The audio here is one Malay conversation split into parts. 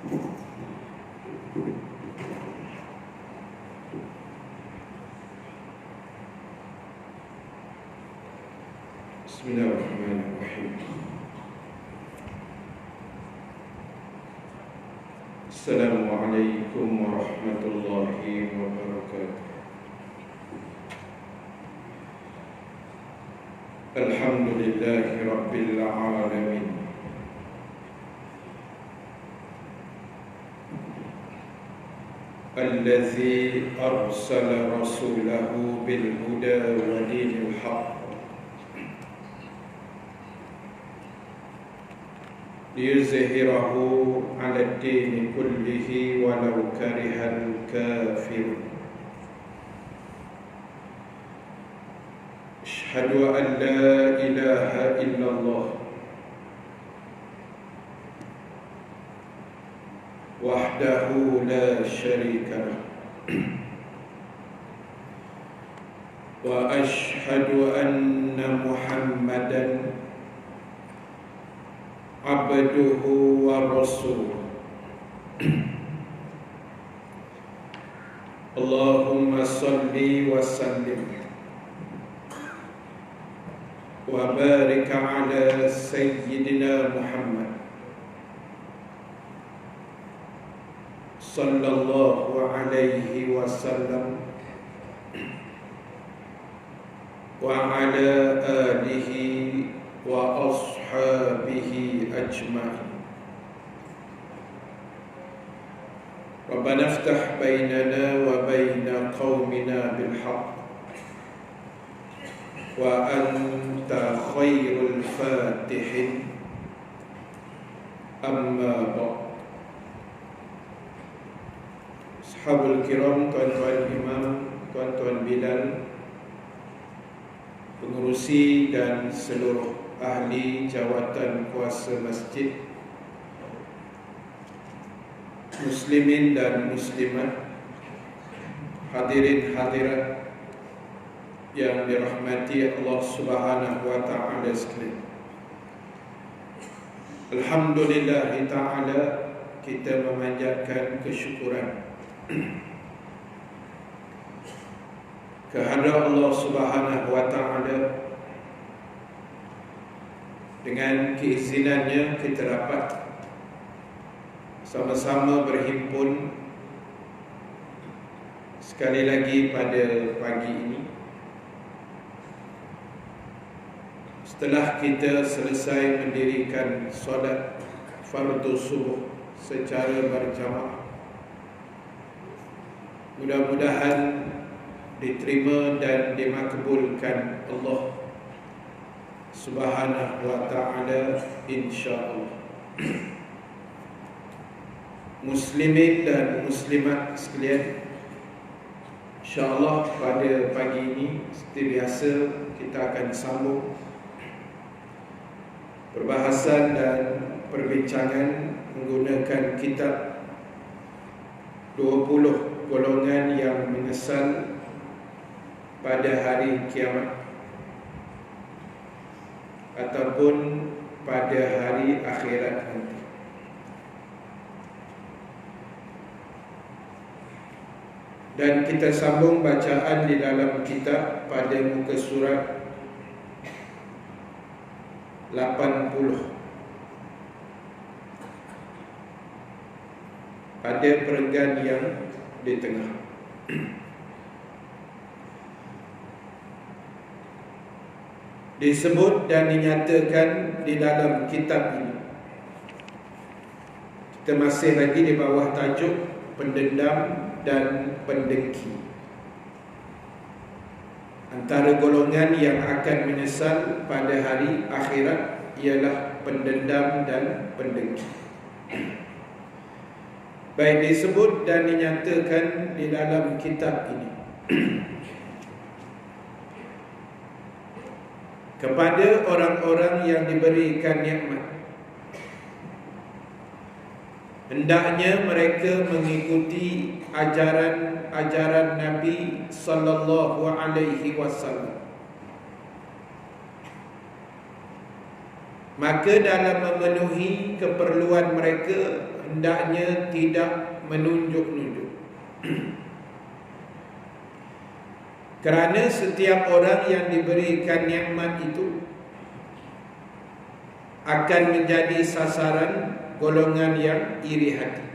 Bismillahirrahmanirrahim. Assalamualaikum warahmatullahi wabarakatuh. Alhamdulillahi rabbil alamin. Allazi arsala rasulahu bil huda wa dinil haqq liyuzhirahu 'ala ad-din kullihi walau karihal kafirun. Asyhadu an la ilaha illallah wahdahu la syarika lah wa asyhadu anna Muhammadan abduhu wa rasuluh. Allahumma salli wa sallim wa barik ala sayyidina Muhammad sallallahu alaihi wasallam wa ala alihi wa ashabihi ajma'in. Rabbana iftah bainana wa baina qaumina bil haqq wa anta khairul fatihin. Amma ba'd. Sahabul kiram, tuan-tuan imam, tuan-tuan Bilal, pengurusi dan seluruh ahli jawatan kuasa masjid, muslimin dan muslimat, hadirin hadirat yang dirahmati Allah Subhanahu wa taala sekalian. Alhamdulillah taala, kita memanjatkan kesyukuran kehadrat Allah Subhanahu wa taala. Dengan keizinannya kita dapat sama-sama berhimpun sekali lagi pada pagi ini, setelah kita selesai mendirikan solat fardu subuh secara berjamaah. Mudah-mudahan diterima dan dimakbulkan Allah Subhanahu wa ta'ala, insyaAllah. Muslimin dan muslimat sekalian, insyaAllah pada pagi ini seperti biasa kita akan sambung perbahasan dan perbincangan menggunakan kitab 20 golongan yang menyesal pada hari kiamat ataupun pada hari akhirat nanti. Dan kita sambung bacaan di dalam kitab pada muka surat 80 pada perenggan yang di tengah. Disebut dan dinyatakan di dalam kitab ini. Kita masih lagi di bawah tajuk pendendam dan pendengki. Antara golongan yang akan menyesal pada hari akhirat ialah pendendam dan pendengki. Baik, disebut dan dinyatakan di dalam kitab ini kepada orang-orang yang diberikan nikmat, hendaknya mereka mengikuti ajaran Nabi sallallahu alaihi wasallam. Maka dalam memenuhi keperluan mereka hendaknya tidak menunjuk-nunjuk. Kerana setiap orang yang diberikan nikmat itu akan menjadi sasaran golongan yang iri hati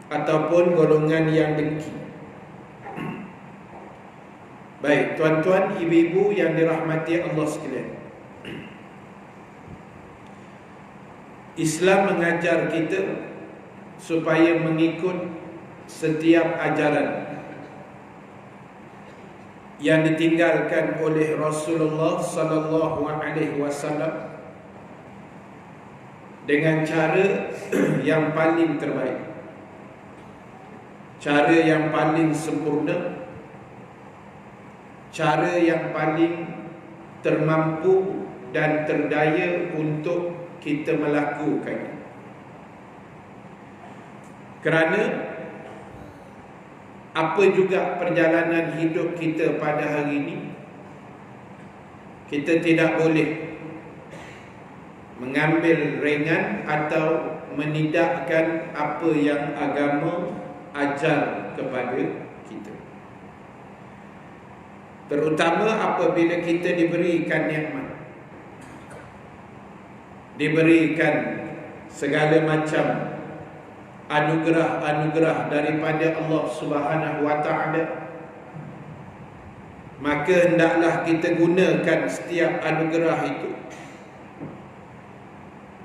ataupun golongan yang dengki. Baik, tuan-tuan, ibu-ibu yang dirahmati Allah sekalian, Islam mengajar kita supaya mengikut setiap ajaran yang ditinggalkan oleh Rasulullah sallallahu alaihi wasallam dengan cara yang paling terbaik, cara yang paling sempurna, cara yang paling termampu dan terdaya untuk kita melakukannya. Kerana apa juga perjalanan hidup kita pada hari ini, kita tidak boleh mengambil ringan atau menidakkan apa yang agama ajar kepada kita. Terutama apabila kita diberikan nikmat, diberikan segala macam anugerah-anugerah daripada Allah Subhanahu wa taala, maka hendaklah kita gunakan setiap anugerah itu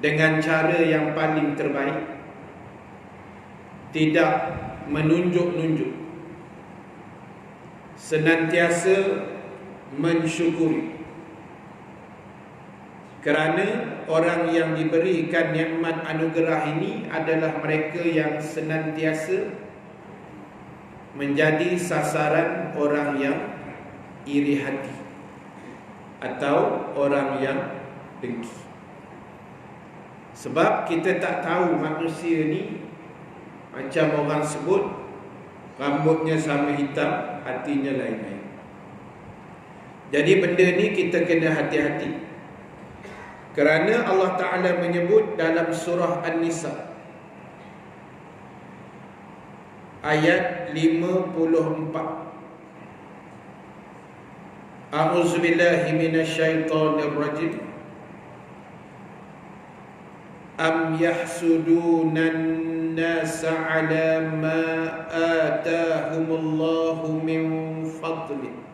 dengan cara yang paling terbaik, tidak menunjuk-nunjuk, senantiasa mensyukuri. Kerana orang yang diberikan nikmat anugerah ini adalah mereka yang senantiasa menjadi sasaran orang yang iri hati atau orang yang dengki. Sebab kita tak tahu manusia ni, macam orang sebut, rambutnya sama hitam, hatinya lain-lain. Jadi benda ni kita kena hati-hati. Kerana Allah Ta'ala menyebut dalam surah An-Nisa ayat 54, A'udzubillahi minasyaitonirrajim, Am yahsudunan nasa ala ma atahumullahu min fadlih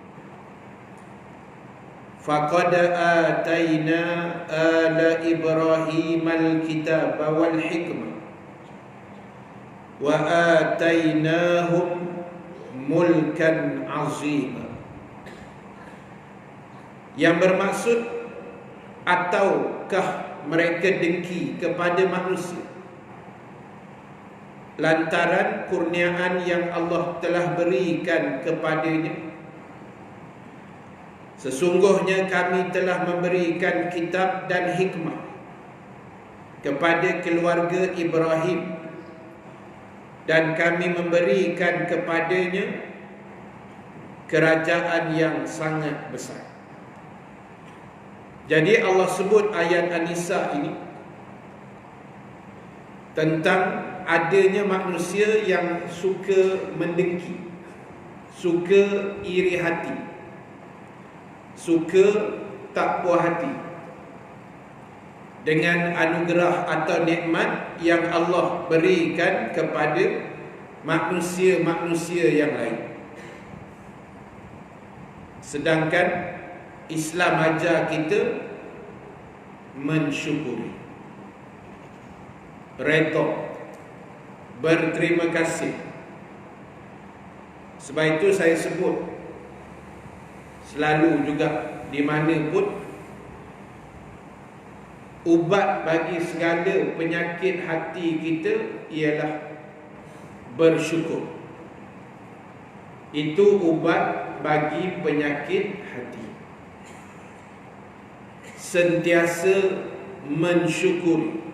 Faqad atayna ala Ibrahim al-kitab wal hikmah wa atainahum mulkan azima. Yang bermaksud, ataukah mereka dengki kepada manusia lantaran kurniaan yang Allah telah berikan kepadanya? Sesungguhnya kami telah memberikan kitab dan hikmah kepada keluarga Ibrahim, dan kami memberikan kepadanya kerajaan yang sangat besar. Jadi Allah sebut ayat An-Nisa ini tentang adanya manusia yang suka mendengki, suka iri hati, suka tak puas hati dengan anugerah atau nikmat yang Allah berikan kepada manusia-manusia yang lain. Sedangkan Islam ajar kita mensyukuri, redha, berterima kasih. Sebab itu saya sebut selalu juga, di mana pun, ubat bagi segala penyakit hati kita ialah bersyukur. Itu ubat bagi penyakit hati. Sentiasa mensyukuri.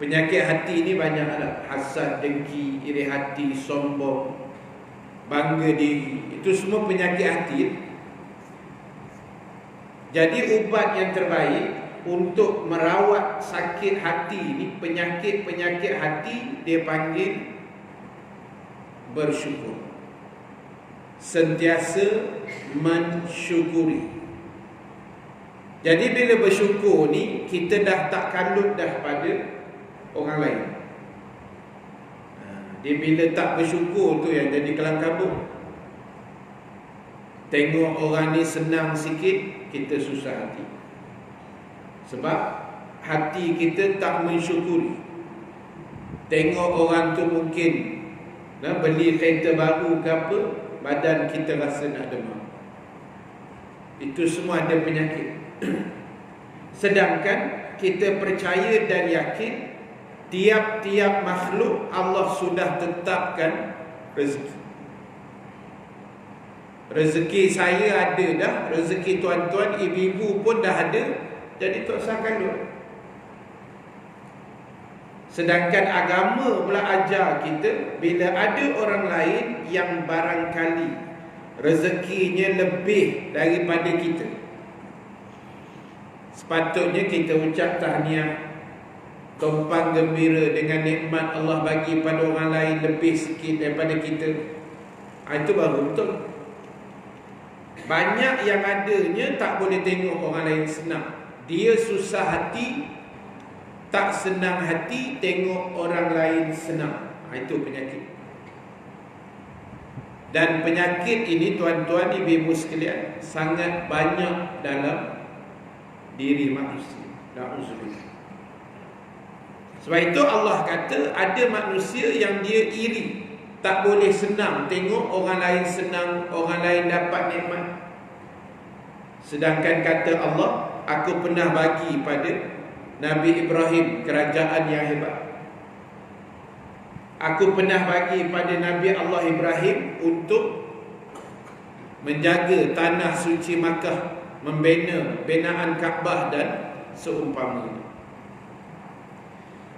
Penyakit hati ni banyaklah, hasad, dengki, iri hati, sombong, bangga diri. Itu semua penyakit hati. Jadi ubat yang terbaik untuk merawat sakit hati ni, penyakit-penyakit hati, dia panggil bersyukur. Sentiasa mensyukuri. Jadi bila bersyukur ni, kita dah tak kalut dah pada orang lain. Dia bila tak bersyukur tu yang jadi kelam kabut. Tengok orang ni senang sikit, kita susah hati. Sebab hati kita tak mensyukuri. Tengok orang tu mungkin beli kereta baru ke apa, badan kita rasa nak demam. Itu semua ada penyakit. Sedangkan kita percaya dan yakin tiap-tiap makhluk Allah sudah tetapkan rezeki. Rezeki saya ada dah, rezeki tuan-tuan, ibu-ibu pun dah ada. Jadi tak usah kalut. Sedangkan agama pula ajar kita, bila ada orang lain yang barangkali rezekinya lebih daripada kita, sepatutnya kita ucap tahniah, tumpang gembira dengan nikmat Allah bagi pada orang lain lebih sikit daripada kita. Itu baru betul. Banyak yang adanya tak boleh tengok orang lain senang. Dia susah hati, tak senang hati tengok orang lain senang. Itu penyakit. Dan penyakit ini tuan-tuan, ibu-ibu sekalian, sangat banyak dalam diri manusia. Na'udzubillah. Sebab itu Allah kata ada manusia yang dia iri, tak boleh senang tengok orang lain senang, orang lain dapat nikmat. Sedangkan kata Allah, aku pernah bagi pada Nabi Ibrahim kerajaan yang hebat. Aku pernah bagi pada Nabi Allah Ibrahim untuk menjaga tanah suci Makkah, membina binaan Kaabah dan seumpamanya.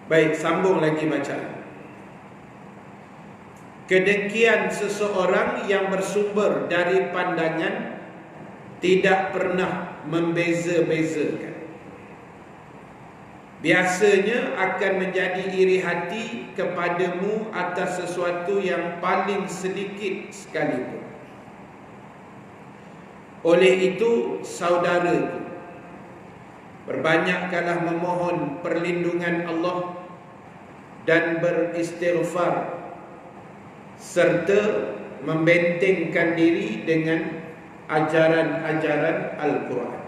Baik, sambung lagi bacaan. Kedengkian seseorang yang bersumber dari pandangan tidak pernah membeza-bezakan. Biasanya akan menjadi iri hati kepadamu atas sesuatu yang paling sedikit sekalipun. Oleh itu, saudaraku, berbanyakkanlah memohon perlindungan Allah dan beristighfar, serta membentengkan diri dengan ajaran-ajaran Al-Quran.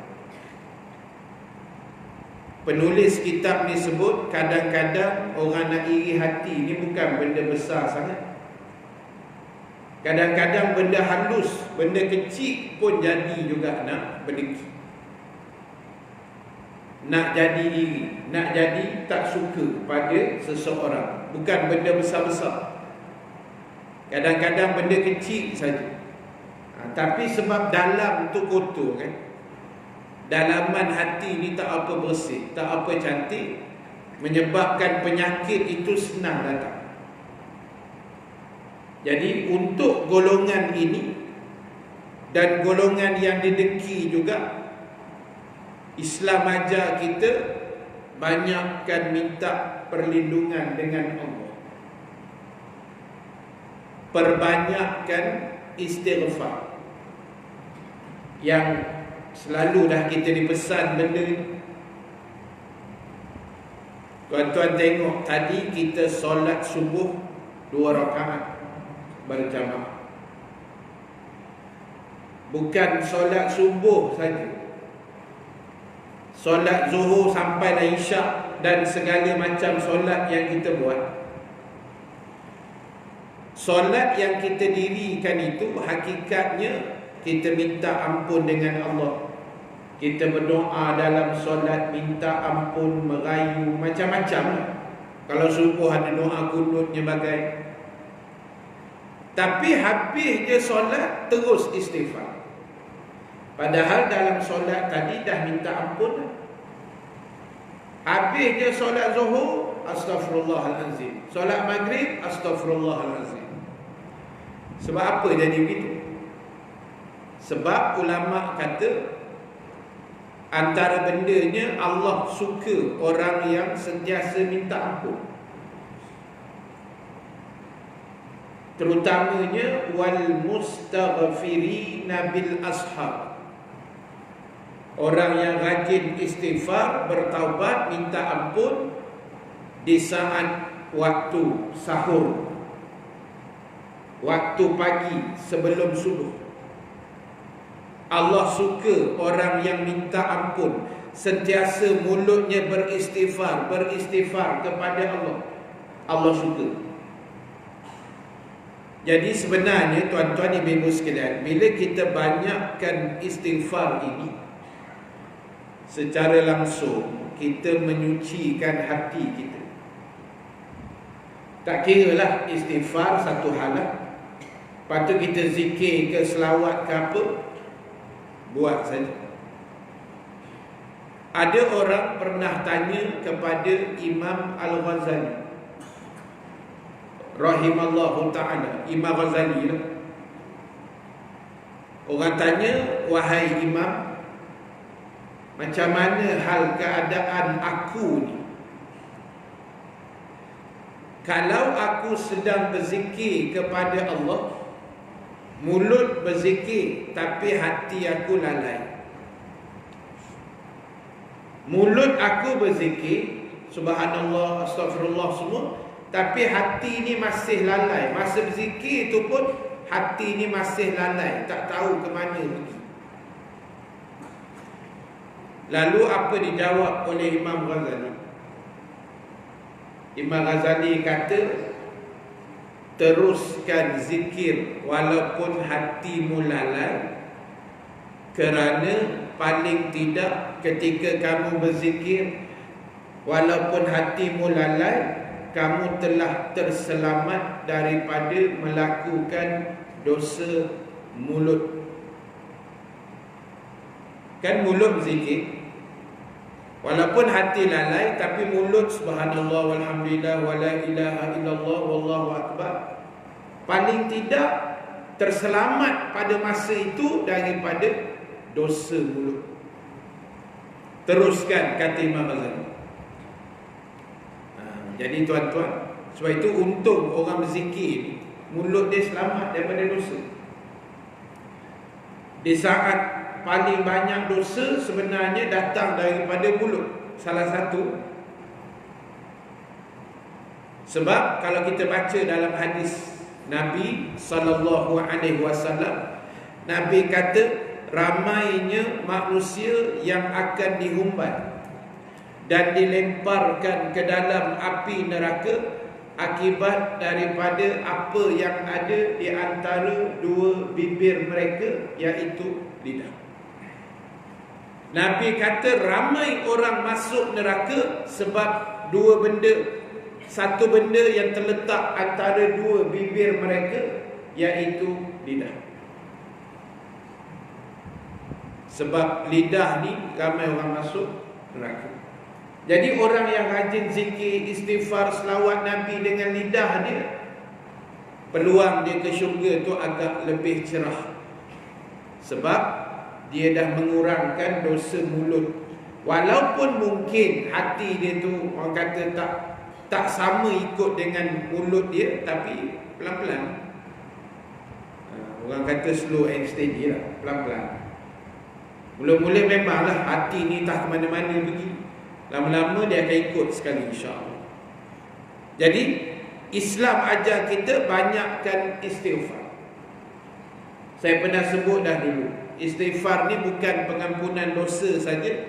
Penulis kitab ni sebut kadang-kadang orang nak iri hati ni bukan benda besar sangat. Kadang-kadang benda halus, benda kecil pun jadi juga nak berdengki, nak jadi iri, nak jadi tak suka pada seseorang. Bukan benda besar-besar. Kadang-kadang benda kecil saja. Tapi sebab dalam tu kotor kan, dalaman hati ni tak apa bersih, tak apa cantik, menyebabkan penyakit itu senang datang. Jadi untuk golongan ini dan golongan yang didengki juga, Islam ajar kita banyakkan minta perlindungan dengan Allah, perbanyakkan istighfar. Yang selalu dah kita dipesan benda ni. Tuan-tuan tengok, tadi kita solat subuh 2 rakaat berjamaah. Bukan solat subuh saja, solat zuhur sampai dah isyak dan segala macam solat yang kita buat. Solat yang kita dirikan itu hakikatnya kita minta ampun dengan Allah. Kita berdoa dalam solat, minta ampun, merayu, macam-macam. Kalau subuh ada doa kunutnya bagai. Tapi habis je solat terus istighfar. Padahal dalam solat tadi dah minta ampun. Habis je solat zuhur, astaghfirullahalazim. Solat maghrib, astaghfirullahalazim. Sebab apa jadi begitu? Sebab ulama kata Antara bendanya, Allah suka orang yang sentiasa minta ampun. Terutamanya wal mustaghfirina bil ashar. Orang yang rajin istighfar, bertaubat, minta ampun di saat waktu sahur, waktu pagi sebelum subuh. Allah suka orang yang minta ampun, sentiasa mulutnya beristighfar kepada Allah. Allah suka. Jadi sebenarnya tuan-tuan ibu-ibu sekalian, bila kita banyakkan istighfar ini, secara langsung kita menyucikan hati kita. Tak kira lah istighfar satu hal lah. Lepas tu kita zikir ke selawat ke apa, buat saja. Ada orang pernah tanya kepada Imam Al-Ghazali rahimallahu ta'ala, Imam Ghazali lah. Orang tanya, wahai Imam, macam mana hal keadaan aku ni? Kalau aku sedang berzikir kepada Allah, mulut berzikir tapi hati aku lalai. Mulut aku berzikir subhanallah, astagfirullah semua, tapi hati ni masih lalai. Masa berzikir tu pun hati ni masih lalai, tak tahu ke mana pergi. Lalu apa dijawab oleh Imam Ghazali? Imam Ghazali kata, teruskan zikir walaupun hatimu lalai, kerana paling tidak ketika kamu berzikir walaupun hatimu lalai, kamu telah terselamat daripada melakukan dosa mulut. Kan mulut berzikir, walaupun hati lalai, tapi mulut subhanallah walhamdulillah wala ilaha illallah wallahu akbar, paling tidak terselamat pada masa itu daripada dosa mulut. Teruskan, kata Imam Ghazali. Jadi tuan-tuan, sebab itu untung orang berzikir ni, mulut dia selamat daripada dosa. Di saat paling banyak dosa sebenarnya datang daripada mulut. Salah satu, sebab kalau kita baca dalam hadis Nabi SAW, Nabi kata, ramainya manusia yang akan dihumban dan dilemparkan ke dalam api neraka akibat daripada apa yang ada di antara dua bibir mereka, iaitu lidah. Nabi kata ramai orang masuk neraka sebab dua benda. Satu benda yang terletak antara dua bibir mereka, iaitu lidah. Sebab lidah ni ramai orang masuk neraka. Jadi orang yang rajin zikir, istighfar, selawat Nabi dengan lidah dia, peluang dia ke syurga tu agak lebih cerah. Sebab dia dah mengurangkan dosa mulut. Walaupun mungkin hati dia tu, orang kata tak sama ikut dengan mulut dia, tapi pelan-pelan. Orang kata slow and steady lah, pelan-pelan. Mula-mula memanglah hati ni tak ke mana-mana pergi. Lama-lama dia akan ikut sekali, insya-Allah. Jadi Islam ajar kita banyakkan istighfar. Saya pernah sebut dah dulu, istighfar ni bukan pengampunan dosa saja,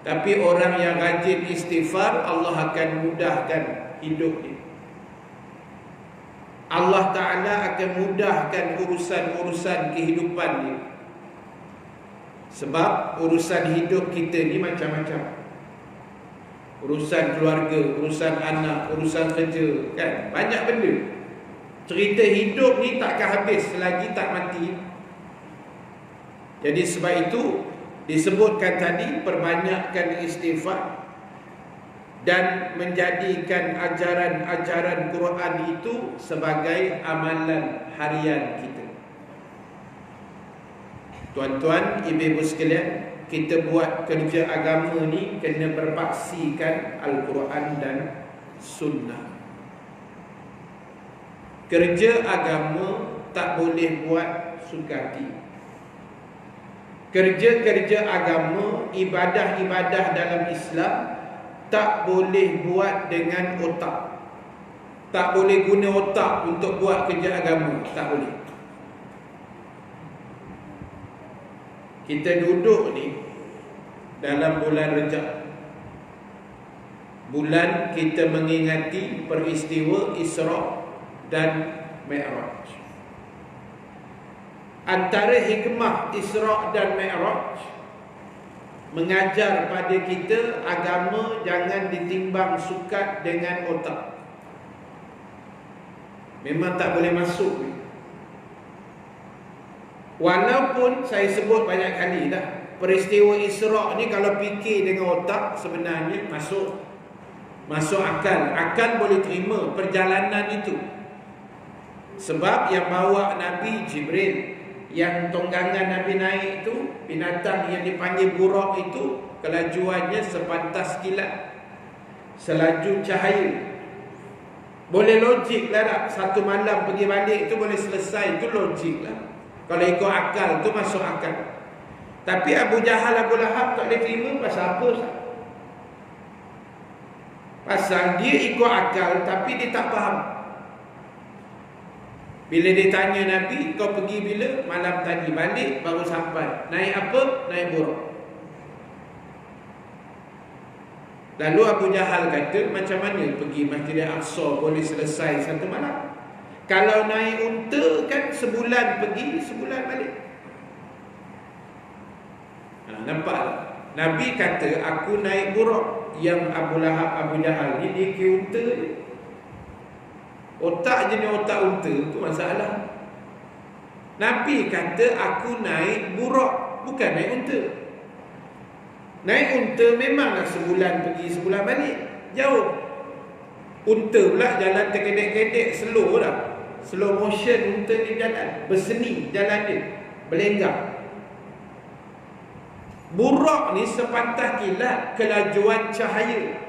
tapi orang yang rajin istighfar, Allah akan mudahkan hidup dia. Allah Ta'ala akan mudahkan urusan-urusan kehidupan dia. Sebab urusan hidup kita ni macam-macam. Urusan keluarga, urusan anak, urusan kerja, kan? Banyak benda. Cerita hidup ni takkan habis selagi tak mati. Jadi sebab itu disebutkan tadi, perbanyakkan istighfar dan menjadikan ajaran-ajaran Quran itu sebagai amalan harian kita. Tuan-tuan, ibu-ibu sekalian, kita buat kerja agama ni kena berpaksikan Al-Quran dan Sunnah. Kerja agama tak boleh buat suka hati. Kerja-kerja agama, ibadah-ibadah dalam Islam tak boleh buat dengan otak. Tak boleh guna otak untuk buat kerja agama. Tak boleh. Kita duduk ni dalam bulan Rejab, bulan kita mengingati peristiwa Isra dan Mi'raj. Antara hikmah Isra dan Mi'raj mengajar pada kita agama jangan ditimbang sukat dengan otak. Memang tak boleh masuk. Walaupun saya sebut banyak kali dah, peristiwa Isra' ni kalau fikir dengan otak sebenarnya masuk akal. Akal boleh terima perjalanan itu. Sebab yang bawa Nabi Jibril, yang tonggangan Nabi naik itu, binatang yang dipanggil burak itu, kelajuannya sepantas kilat, selaju cahaya. Boleh logik lah tak? Satu malam pergi balik itu boleh selesai, itu logik lah. Kalau ikut akal tu masuk akal. Tapi Abu Jahal, Abu Lahab tak boleh terima. Pasal apa? Pasal dia ikut akal tapi dia tak faham. Bila dia tanya Nabi, kau pergi bila? Malam tadi, balik baru sampai. Naik apa? Naik burak. Lalu Abu Jahal kata, macam mana pergi Masjid Al-Aqsa boleh selesai satu malam? Kalau naik unta kan sebulan pergi, sebulan balik. Nampak tak? Nabi kata, aku naik burak. Yang Abu Lahab, Abu Jahal ni dia kira unta je. Otak jenis otak unta tu masalah. Nabi kata, aku naik burak, bukan naik unta. Naik unta memanglah sebulan pergi, sebulan balik. Jauh. Unta pula jalan terkedek-kedek, slow lah. Slow motion unta ni jalan, berseni jalan dia, berlenggang. Burak ni sepantas kilat kelajuan cahaya.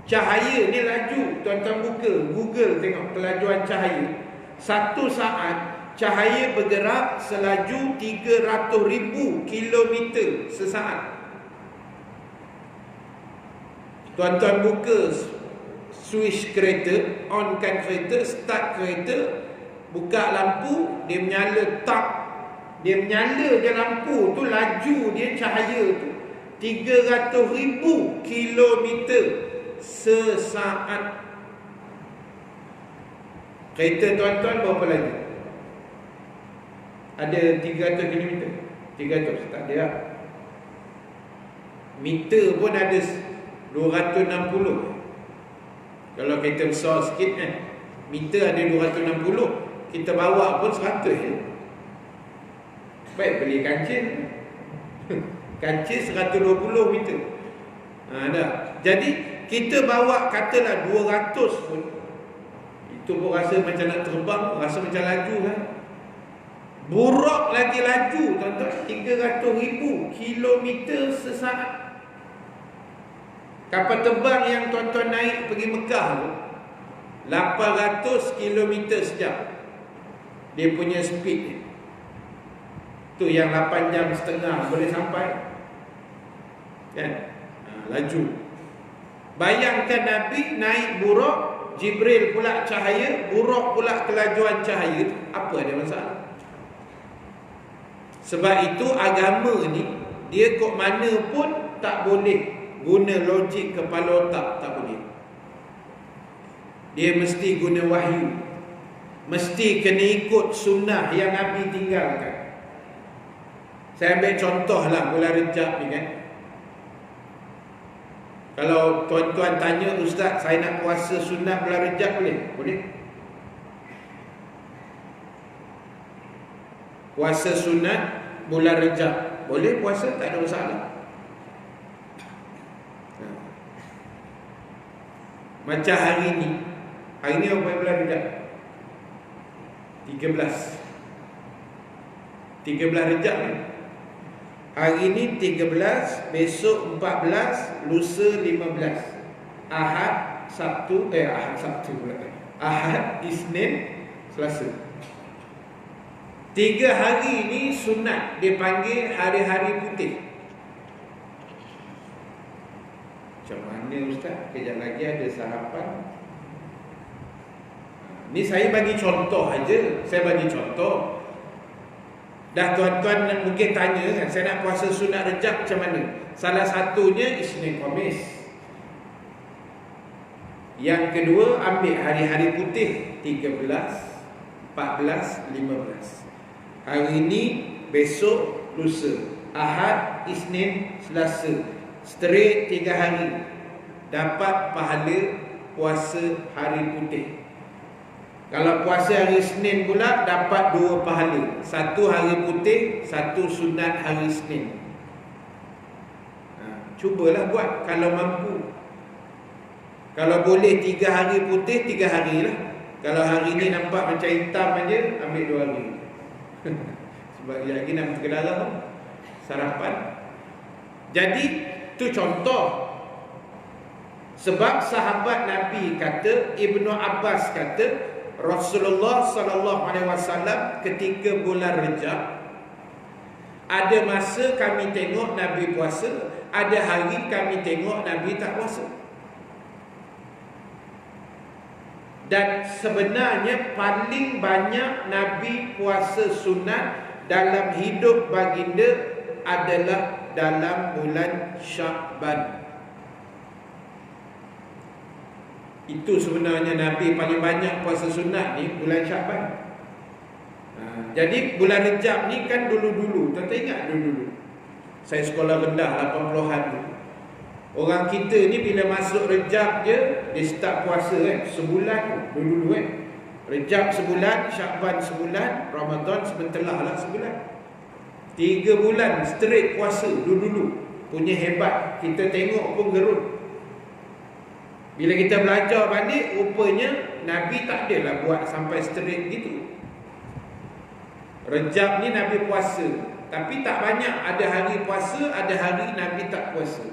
Cahaya ni laju. Tuan-tuan buka Google tengok kelajuan cahaya. Satu saat cahaya bergerak selaju 300,000 kilometer sesaat. Tuan-tuan buka switch kereta, onkan kereta, start kereta, buka lampu, dia menyala tak. Dia menyala je lampu tu, laju dia cahaya tu 300,000 kilometer sesaat. Kereta tuan-tuan berapa lagi? Ada 300 kilometer? 300 tak ada. Meter pun ada 260. Kalau kereta besar sikit kan, meter ada 260, kita bawa pun 100 je. Baik beli kancil. Kancil 120 meter. Dah. Jadi kita bawa katalah 200 pun, itu pun rasa macam nak terbang, rasa macam laju kan. Burak lagi laju tuan-tuan, 300,000 kilometer sesaat. Kapal terbang yang tuan-tuan naik pergi Mekah tu 800 kilometer sejam. Dia punya speed tu yang 8 jam setengah boleh sampai kan? Laju. Bayangkan Nabi naik burak, Jibril pula cahaya, burak pula kelajuan cahaya. Apa ada masalah? Sebab itu agama ni dia kok mana pun tak boleh guna logik kepala otak, tak boleh. Dia mesti guna wahyu, mesti kena ikut sunnah yang Nabi tinggalkan. Saya ambil contohlah bulan Rejab ni kan. Kalau tuan-tuan tanya, Ustaz, saya nak puasa sunat bulan Rejab boleh? Boleh. Puasa sunat bulan Rejab boleh, puasa tak ada masalah. Macam hari ni apa bulan Rejab? 13 Rejab ni. Hari ni 13, besok 14, lusa 15. Ahad, Isnin, Selasa. 3 hari ni sunat dipanggil hari-hari putih. Macam mana Ustaz? Kejap lagi ada sarapan. Ni saya bagi contoh aja. Saya bagi contoh. Dah tuan-tuan mungkin tanya kan, saya nak puasa sunat Rejab macam mana? Salah satunya Isnin Khamis. Yang kedua ambil hari-hari putih 13, 14, 15. Hari ni, besok, lusa, Ahad, Isnin, Selasa. Straight 3 hari dapat pahala puasa hari putih. Kalau puasa hari Isnin pula dapat 2 pahala. 1 hari putih, 1 sunat hari Isnin. Cubalah buat kalau mampu. Kalau boleh 3 hari putih, 3 hari lah. Kalau hari ni nampak macam hitam aja, ambil 2 hari. Sebab lagi nak berkedalam sarapan. Jadi itu contoh. Sebab sahabat Nabi kata, Ibnu Abbas kata, Rasulullah SAW ketika bulan Rejab, ada masa kami tengok Nabi puasa, ada hari kami tengok Nabi tak puasa. Dan sebenarnya paling banyak Nabi puasa sunat dalam hidup baginda adalah dalam bulan Sya'ban. Itu sebenarnya Nabi paling banyak puasa sunat ni bulan Sya'ban. Jadi bulan Rejab ni kan dulu-dulu, tuan-tuan ingat dulu-dulu saya sekolah rendah 80-an dulu. Orang kita ni bila masuk Rejab je, dia start puasa kan, sebulan dulu-dulu kan. Rejab sebulan, Sya'ban sebulan, Ramadan sebentar lah sebulan. 3 bulan straight puasa dulu-dulu. Punya hebat. Kita tengok pun gerun. Bila kita belajar balik, rupanya Nabi tak adalah buat sampai straight gitu. Rejab ni Nabi puasa, tapi tak banyak. Ada hari puasa, ada hari Nabi tak puasa.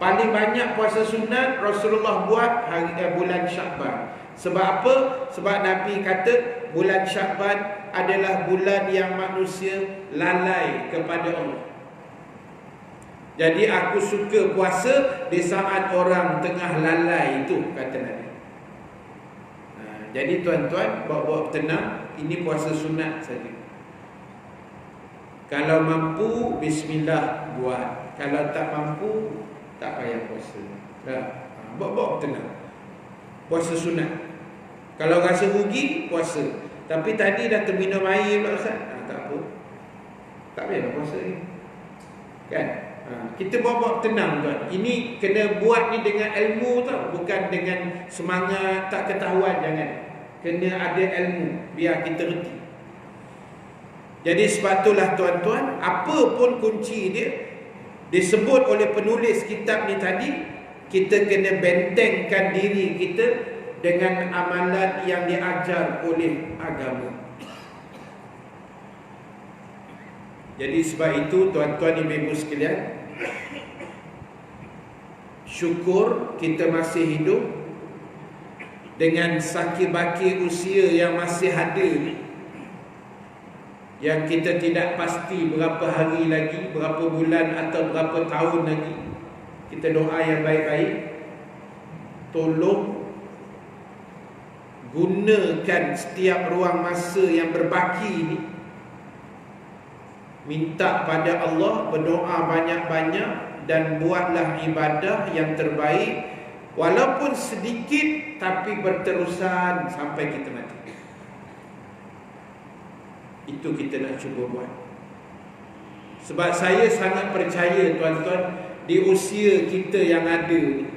Paling banyak puasa sunat Rasulullah buat bulan Sya'ban. Sebab apa? Sebab Nabi kata bulan Sya'ban adalah bulan yang manusia lalai kepada Allah. Jadi aku suka puasa di saat orang tengah lalai itu, kata Nabi. Jadi tuan-tuan, bawa-bawa tenang, ini puasa sunat saja. Kalau mampu, bismillah buat. Kalau tak mampu, tak payah puasa. Bawa-bawa tenang. Puasa sunat. Kalau rasa rugi, puasa. Tapi tadi dah terminum air pula Ustaz. Tak apa. Tak payah puasa ni. Kan? Kita bawa-bawa tenang tuan. Ini kena buat ni dengan ilmu tau. Bukan dengan semangat, tak ketahuan, jangan. Kena ada ilmu biar kita reti. Jadi sebab itulah tuan-tuan, apa pun kunci dia disebut oleh penulis kitab ni tadi, kita kena bentengkan diri kita dengan amalan yang diajar oleh agama. Jadi sebab itu tuan-tuan ibu-ibu sekalian, syukur kita masih hidup dengan sakit-bakit usia yang masih ada ni, yang kita tidak pasti berapa hari lagi, berapa bulan atau berapa tahun lagi. Kita doa yang baik-baik. Tolong gunakan setiap ruang masa yang berbaki ni, minta pada Allah, berdoa banyak-banyak, dan buatlah ibadah yang terbaik, walaupun sedikit tapi berterusan sampai kita mati. Itu kita nak cuba buat. Sebab saya sangat percaya tuan-tuan, di usia kita yang ada ni,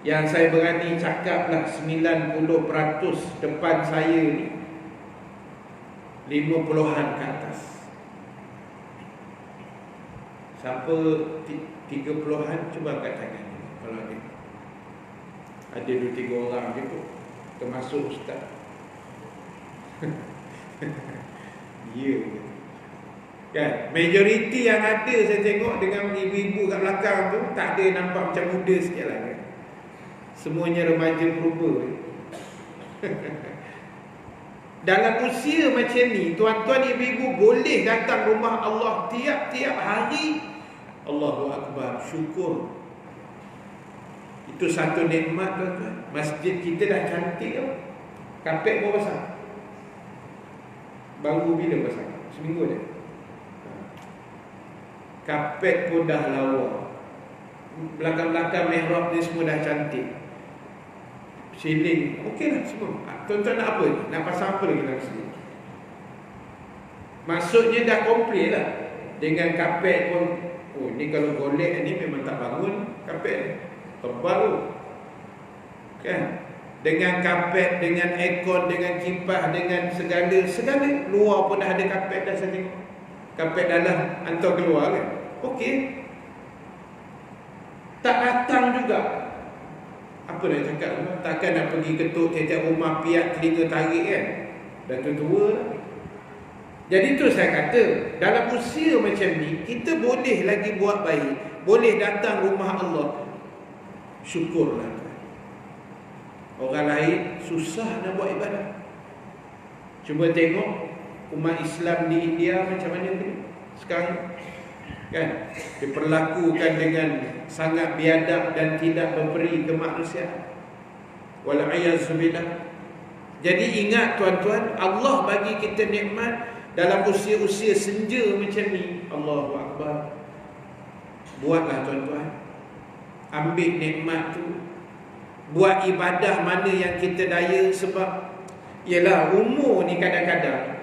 yang saya berani cakaplah 90% depan saya ni 50-an ke atas. Siapa 30-an cuba angkat tangan ni, kalau ada. Ada 2-3 orang je tu, termasuk ustaz. Ya. Kan? Majoriti yang ada saya tengok dengan ibu-ibu kat belakang tu, tak ada nampak macam muda sikit lah kan? Semuanya remaja purba. Dalam usia macam ni, tuan-tuan ibu-ibu boleh datang rumah Allah tiap-tiap hari. Allahu Akbar, syukur. Itu satu nikmat tuan-tuan. Masjid kita dah cantik tau. Kapet pun besar. Baru bila besar? Seminggu dah. Kapet pun dah lawa. Belakang-belakang mihrab ni semua dah cantik. Ceiling, okey lah semua. Tuan-tuan nak apa ni? Nak pasang apa lagi dalam sini? Maksudnya dah komplit lah. Dengan kapet pun, oh ni kalau golek ni memang tak bangun kapet tebal tu. Kan? Dengan kapet, dengan aircon, dengan kipas, dengan segala luar pun dah ada kapet dah saya tengok. Kapet dalam hantar keluar kan. Okey. Tak datang juga. Apa nak cakap? Takkan nak pergi ketuk tiap-tiap rumah piat telinga tarik kan. Dah tua lah. Jadi tu saya kata, dalam usia macam ni, kita boleh lagi buat baik. Boleh datang rumah Allah. Syukurlah. Orang lain susah nak buat ibadah. Cuba tengok umat Islam di India macam mana ni sekarang, kan? Diperlakukan dengan sangat biadab dan tidak memberi kemanusiaan. Wal'iyazzubillah. Jadi ingat tuan-tuan, Allah bagi kita nikmat dalam usia-usia senja macam ni. Allahu Akbar. Buatlah tuan-tuan. Ambil nikmat tu. Buat ibadah mana yang kita daya. Sebab yalah, umur ni kadang-kadang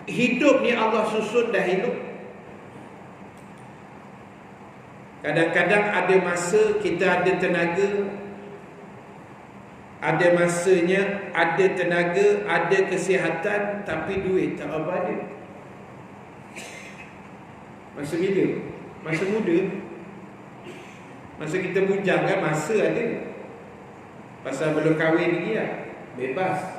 hidup ni Allah susun dah hidup. Kadang-kadang ada masa kita ada tenaga, ada masanya ada tenaga, ada kesihatan, tapi duit tak apa ada. Masa bila? Masa muda. Masa kita bujang kan masa ada. Pasal belum kahwin lagi lah, bebas.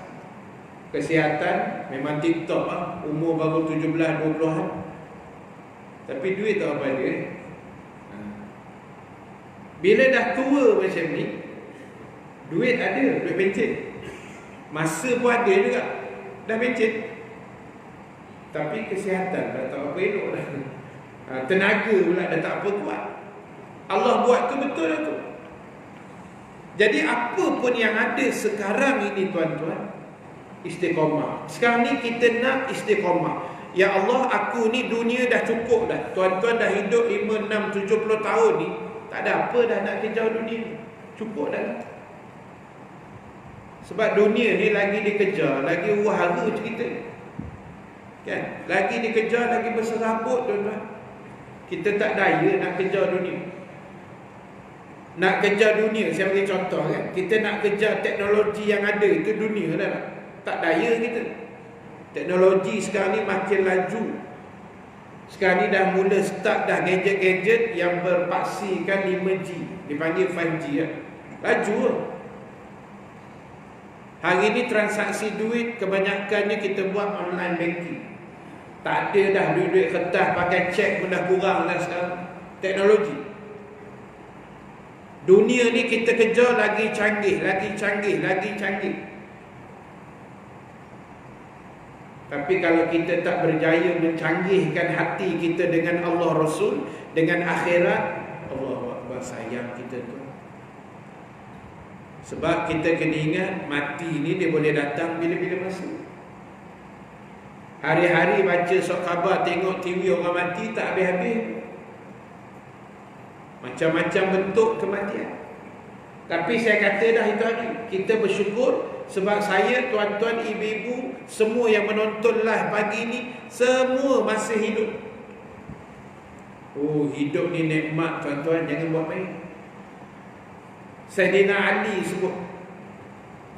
Kesihatan memang TikTok lah. Umur baru 17-20an, tapi duit tak apa ada. Bila dah tua macam ni, duit ada, duit pencet. Masa pun ada juga, dah pencet. Tapi kesihatan dah tak apa elok dah. Tenaga pula dah tak apa kuat. Allah buat tu betul lah tu. Jadi apa pun yang ada sekarang ini tuan-tuan, istiqamah. Sekarang ni kita nak istiqamah. Ya Allah, aku ni dunia dah cukup dah. Tuan-tuan dah hidup 5, 6, 70 tahun ni, tak ada apa dah nak kejar dunia. Cukup dah. Sebab dunia ni lagi dikejar, lagi wahara cerita. Kan? Lagi dikejar, lagi berserabut tuan-tuan. Kita tak daya nak kejar dunia. Nak kejar dunia, saya bagi contoh kan. Kita nak kejar teknologi yang ada, itu dunia dah tak? Tak daya kita. Teknologi sekarang ni makin laju. Sekarang ni dah mula start dah gadget-gadget yang berpaksikan 5G, dipanggil 5G lah. Laju lah. Hari ni transaksi duit kebanyakannya kita buat online banking. Tak ada dah duit-duit kertas, pakai cek pun dah kurang dah sekarang. Teknologi. Dunia ni kita kejar lagi canggih, lagi canggih, lagi canggih. Tapi kalau kita tak berjaya mencanggihkan hati kita dengan Allah Rasul, dengan akhirat, Allahu Akbar, sayang kita tu. Sebab kita kena ingat, mati ni dia boleh datang bila-bila masa. Hari-hari baca surat khabar, tengok TV orang mati tak habis-habis. Macam-macam bentuk kematian. Tapi saya kata dah itu hari, kita bersyukur sebab saya, tuan-tuan, ibu-ibu, semua yang menonton live pagi ni, semua masih hidup. Oh, hidup ni nikmat tuan-tuan, jangan buat main. Sayyidina Ali sebut.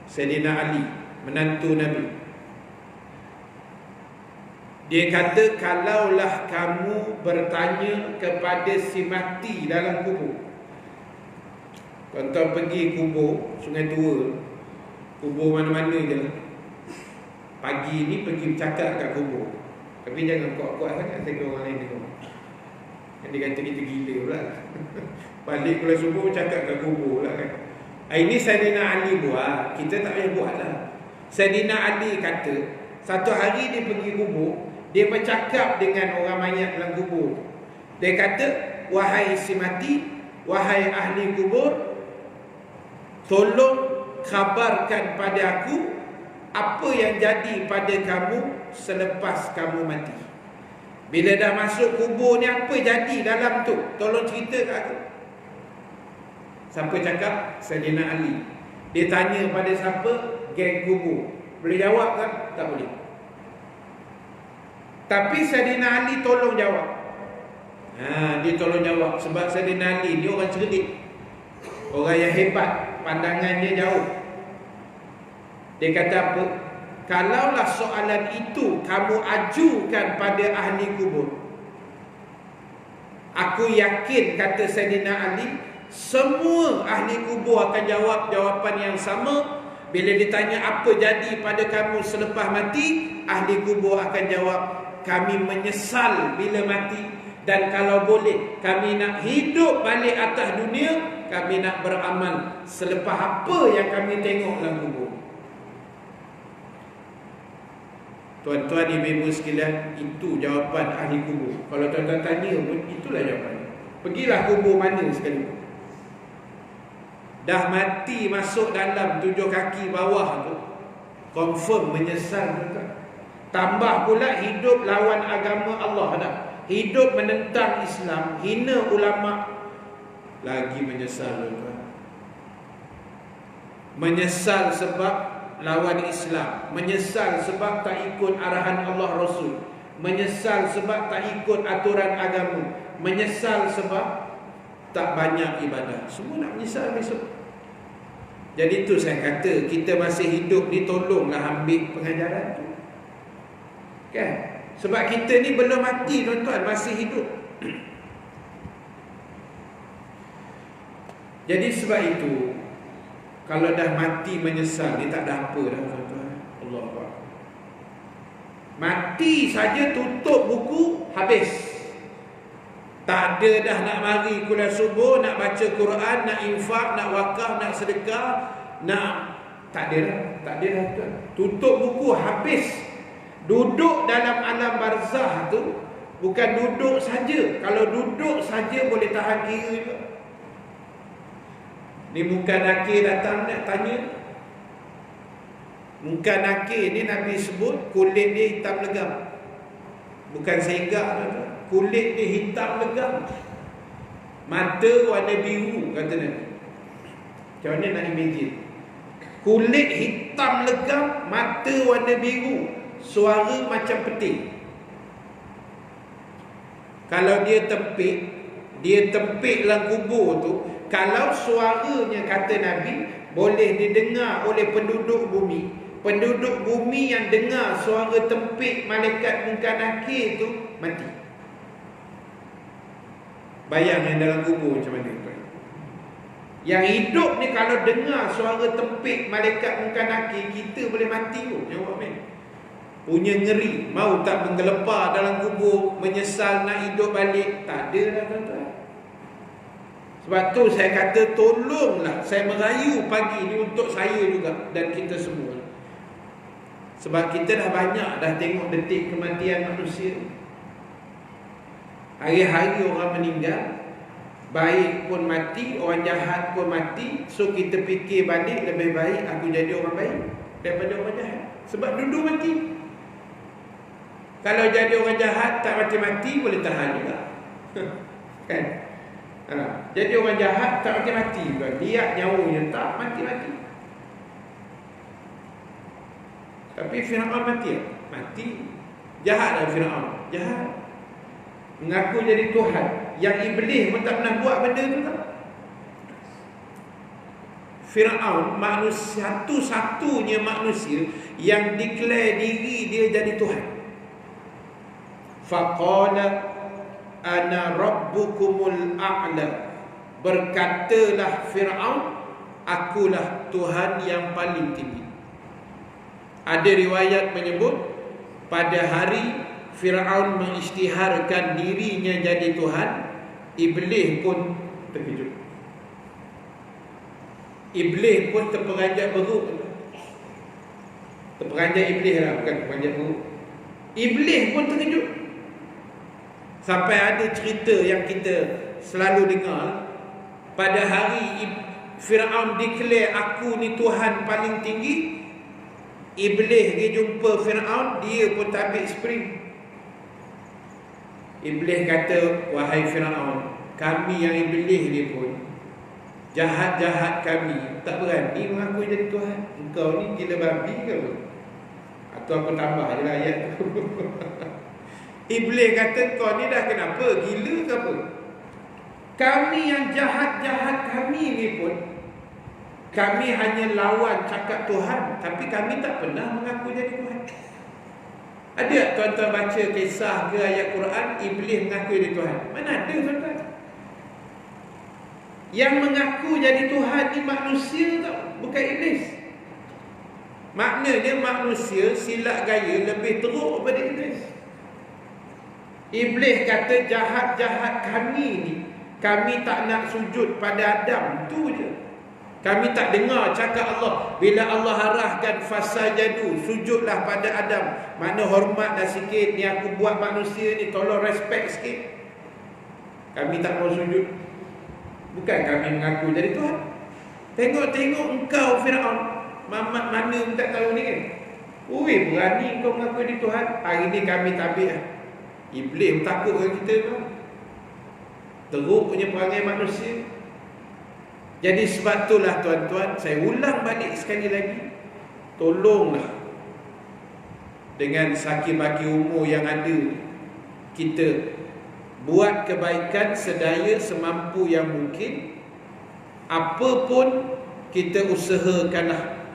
Sayyidina Ali, menantu Nabi. Dia kata, kalaulah kamu bertanya kepada si mati dalam kubur. Tuan-tuan pergi kubur Sungai Tua, kubur mana-mana je lah. Pagi ni pergi bercakap kat kubur. Tapi jangan kuat-kuat sangat sehingga orang lain tengok. Yang dia kata kita gila pula. Balik Kuala Subuh cakap kat kubur pula kan. Ini Saidina Ali buat, kita tak payah buat lah. Saidina Ali kata, satu hari dia pergi kubur, dia bercakap dengan orang mayat dalam kubur. Dia kata, wahai si mati, wahai ahli kubur, tolong khabarkan pada aku apa yang jadi pada kamu selepas kamu mati. Bila dah masuk kubur ni, apa jadi dalam tu? Tolong cerita kat aku. Siapa cakap? Saidina Ali. Dia tanya pada siapa? Geng kubur. Boleh jawab kan? Tak boleh. Tapi Saidina Ali tolong jawab. Dia tolong jawab. Sebab Saidina Ali dia orang cerdik, orang yang hebat, pandangannya jauh. Dia kata apa? Kalaulah soalan itu kamu ajukan pada ahli kubur, aku yakin, kata Saidina Ali, semua ahli kubur akan jawab jawapan yang sama. Bila ditanya apa jadi pada kamu selepas mati, ahli kubur akan jawab, kami menyesal bila mati, dan kalau boleh kami nak hidup balik atas dunia, kami nak beramal selepas apa yang kami tengok dalam kubur. Tuan-tuan ibu-ibu sekalian, itu jawapan ahli kubur. Kalau tuan-tuan tanya pun, itulah jawapannya. Pergilah kubur mana sekalipun, dah mati masuk dalam 7 kaki bawah tu, confirm menyesal tuan-tuan. Tambah pula hidup lawan agama Allah dah, hidup menentang Islam, hina ulama, lagi menyesal tuan-tuan. Menyesal sebab lawan Islam, menyesal sebab tak ikut arahan Allah Rasul, menyesal sebab tak ikut aturan agama, menyesal sebab tak banyak ibadah. Semua nak menyesal besok. Jadi tu saya kata, kita masih hidup ni, tolonglah ambil pengajaran tu kan. Sebab kita ni belum mati tuan-tuan, masih hidup. Jadi sebab itu, kalau dah mati menyesal, dia tak ada apa dah tuan-tuan. Allah Akbar. Mati saja tutup buku, habis. Tak ada dah nak mari Kuala Subuh, nak baca Quran, nak infak, nak wakaf, nak sedekah, nak, tak ada dah. Tak ada dah tuan. Tutup buku, habis. Duduk dalam alam barzah tu bukan duduk saja. Kalau duduk saja boleh tahan kira juga. Ni muka nakir datang nak tanya. Muka nakir ni Nabi sebut kulit dia hitam legam, bukan segak tuan-tuan. Kulit dia hitam legam, mata warna biru, kata Nabi. Macam mana nak imagine? Kulit hitam legam, mata warna biru, suara macam petir. Kalau dia tempik dalam kubur tu, kalau suaranya, kata Nabi, boleh didengar oleh penduduk bumi, penduduk bumi yang dengar suara tempik malaikat Munkar Nakir tu mati. Bayang yang dalam kubur macam mana tuan. Yang hidup ni kalau dengar suara tempik malaikat Munkar Nakir, kita boleh mati pun. Jawab ni punya ngeri, mau tak menggelepar dalam kubur, menyesal nak hidup balik, tak ada dah tuan-tuan. Sebab tu saya kata, tolonglah, saya merayu pagi ni untuk saya juga dan kita semua. Sebab kita dah banyak dah tengok detik kematian manusia. Hari-hari orang meninggal, baik pun mati, orang jahat pun mati. So kita fikir balik, lebih baik aku jadi orang baik daripada orang jahat. Sebab duduk mati. Kalau jadi orang jahat tak mati-mati, boleh tahan juga. Kan? Jadi orang jahat tak mati-mati juga, lihat nyawanya tak mati-mati. Tapi Fir'aun mati. Mati. Jahat lah Fir'aun. Jahat. Mengaku jadi Tuhan. Yang iblis pun tak pernah buat benda tu tak. Fir'aun manusia, satu-satunya manusia yang declare diri dia jadi Tuhan. Faqala ana rabbukumul a'la. Berkatalah Fir'aun, akulah Tuhan yang paling tinggi. Ada riwayat menyebut pada hari Firaun mengisytiharkan dirinya jadi Tuhan, Iblis pun terkejut. Iblis pun terperanjat beruk. Terperanjat Iblis lah, bukan terperanjat beruk. Iblis pun terkejut. Sampai ada cerita yang kita selalu dengar, pada hari Firaun declare aku ni Tuhan paling tinggi, Iblis dia jumpa Firaun, dia pun tabik spring. Iblis kata, wahai Firaun, kami yang Iblis dia pun, jahat-jahat kami tak berani mengaku jadi Tuhan. Engkau ni gila babi ke apa? Atau aku tambah je lah ayat tu. Iblis kata, kau ni dah kenapa? Gila ke apa? Kami yang jahat-jahat kami ni pun, kami hanya lawan cakap Tuhan, tapi kami tak pernah mengaku jadi Tuhan. Ada tuan-tuan baca kisah ke ayat Quran Iblis mengaku jadi Tuhan? Mana ada tuan-tuan? Yang mengaku jadi Tuhan ni manusia tau, bukan Iblis. Maknanya manusia silap gaya lebih teruk daripada Iblis. Iblis kata jahat-jahat kami ni, kami tak nak sujud pada Adam, tu je. Kami tak dengar cakap Allah. Bila Allah arahkan fasajadu, sujudlah pada Adam. Mana hormat dah sikit, ni aku buat manusia ni, tolong respect sikit. Kami tak mau sujud. Bukan kami mengaku jadi Tuhan. Tengok-tengok engkau Firaun, Mamat mana pun tak tahu ni kan. Ui, berani kau mengaku jadi Tuhan. Hari ni kami tabik lah. Iblis takut dengan kita tu. Teruk punya perangai manusia. Jadi sebab itulah tuan-tuan, saya ulang balik sekali lagi, tolonglah dengan sakit bagi umur yang ada, kita buat kebaikan sedaya semampu yang mungkin. Apa pun kita usahakanlah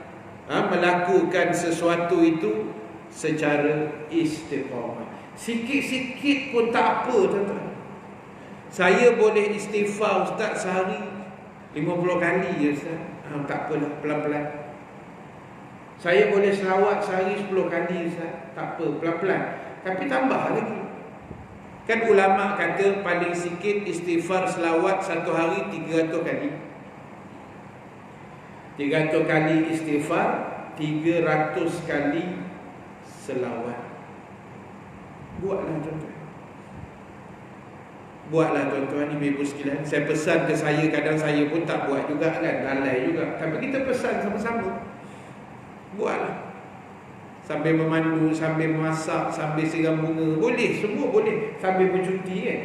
melakukan sesuatu itu secara istiqamah. Sikit-sikit pun tak apa tuan-tuan. Saya boleh istighfar Ustaz sehari 50 kali je Ustaz. Tak apalah, pelan-pelan. Saya boleh selawat sehari 10 kali Ustaz. Tak apa, pelan-pelan. Tapi tambah lagi. Kan ulama kata paling sikit istighfar selawat satu hari 300 kali. 300 kali istighfar, 300 kali selawat. Buatlah tuan-tuan. Buatlah tuan-tuan, ibu-ibu sekalian. Saya pesan ke saya, kadang saya pun tak buat juga kan, lalai juga. Tapi kita pesan sama-sama. Buatlah. Sambil memandu, sambil memasak, sambil siram bunga. Boleh, semua boleh. Sambil bercuti kan.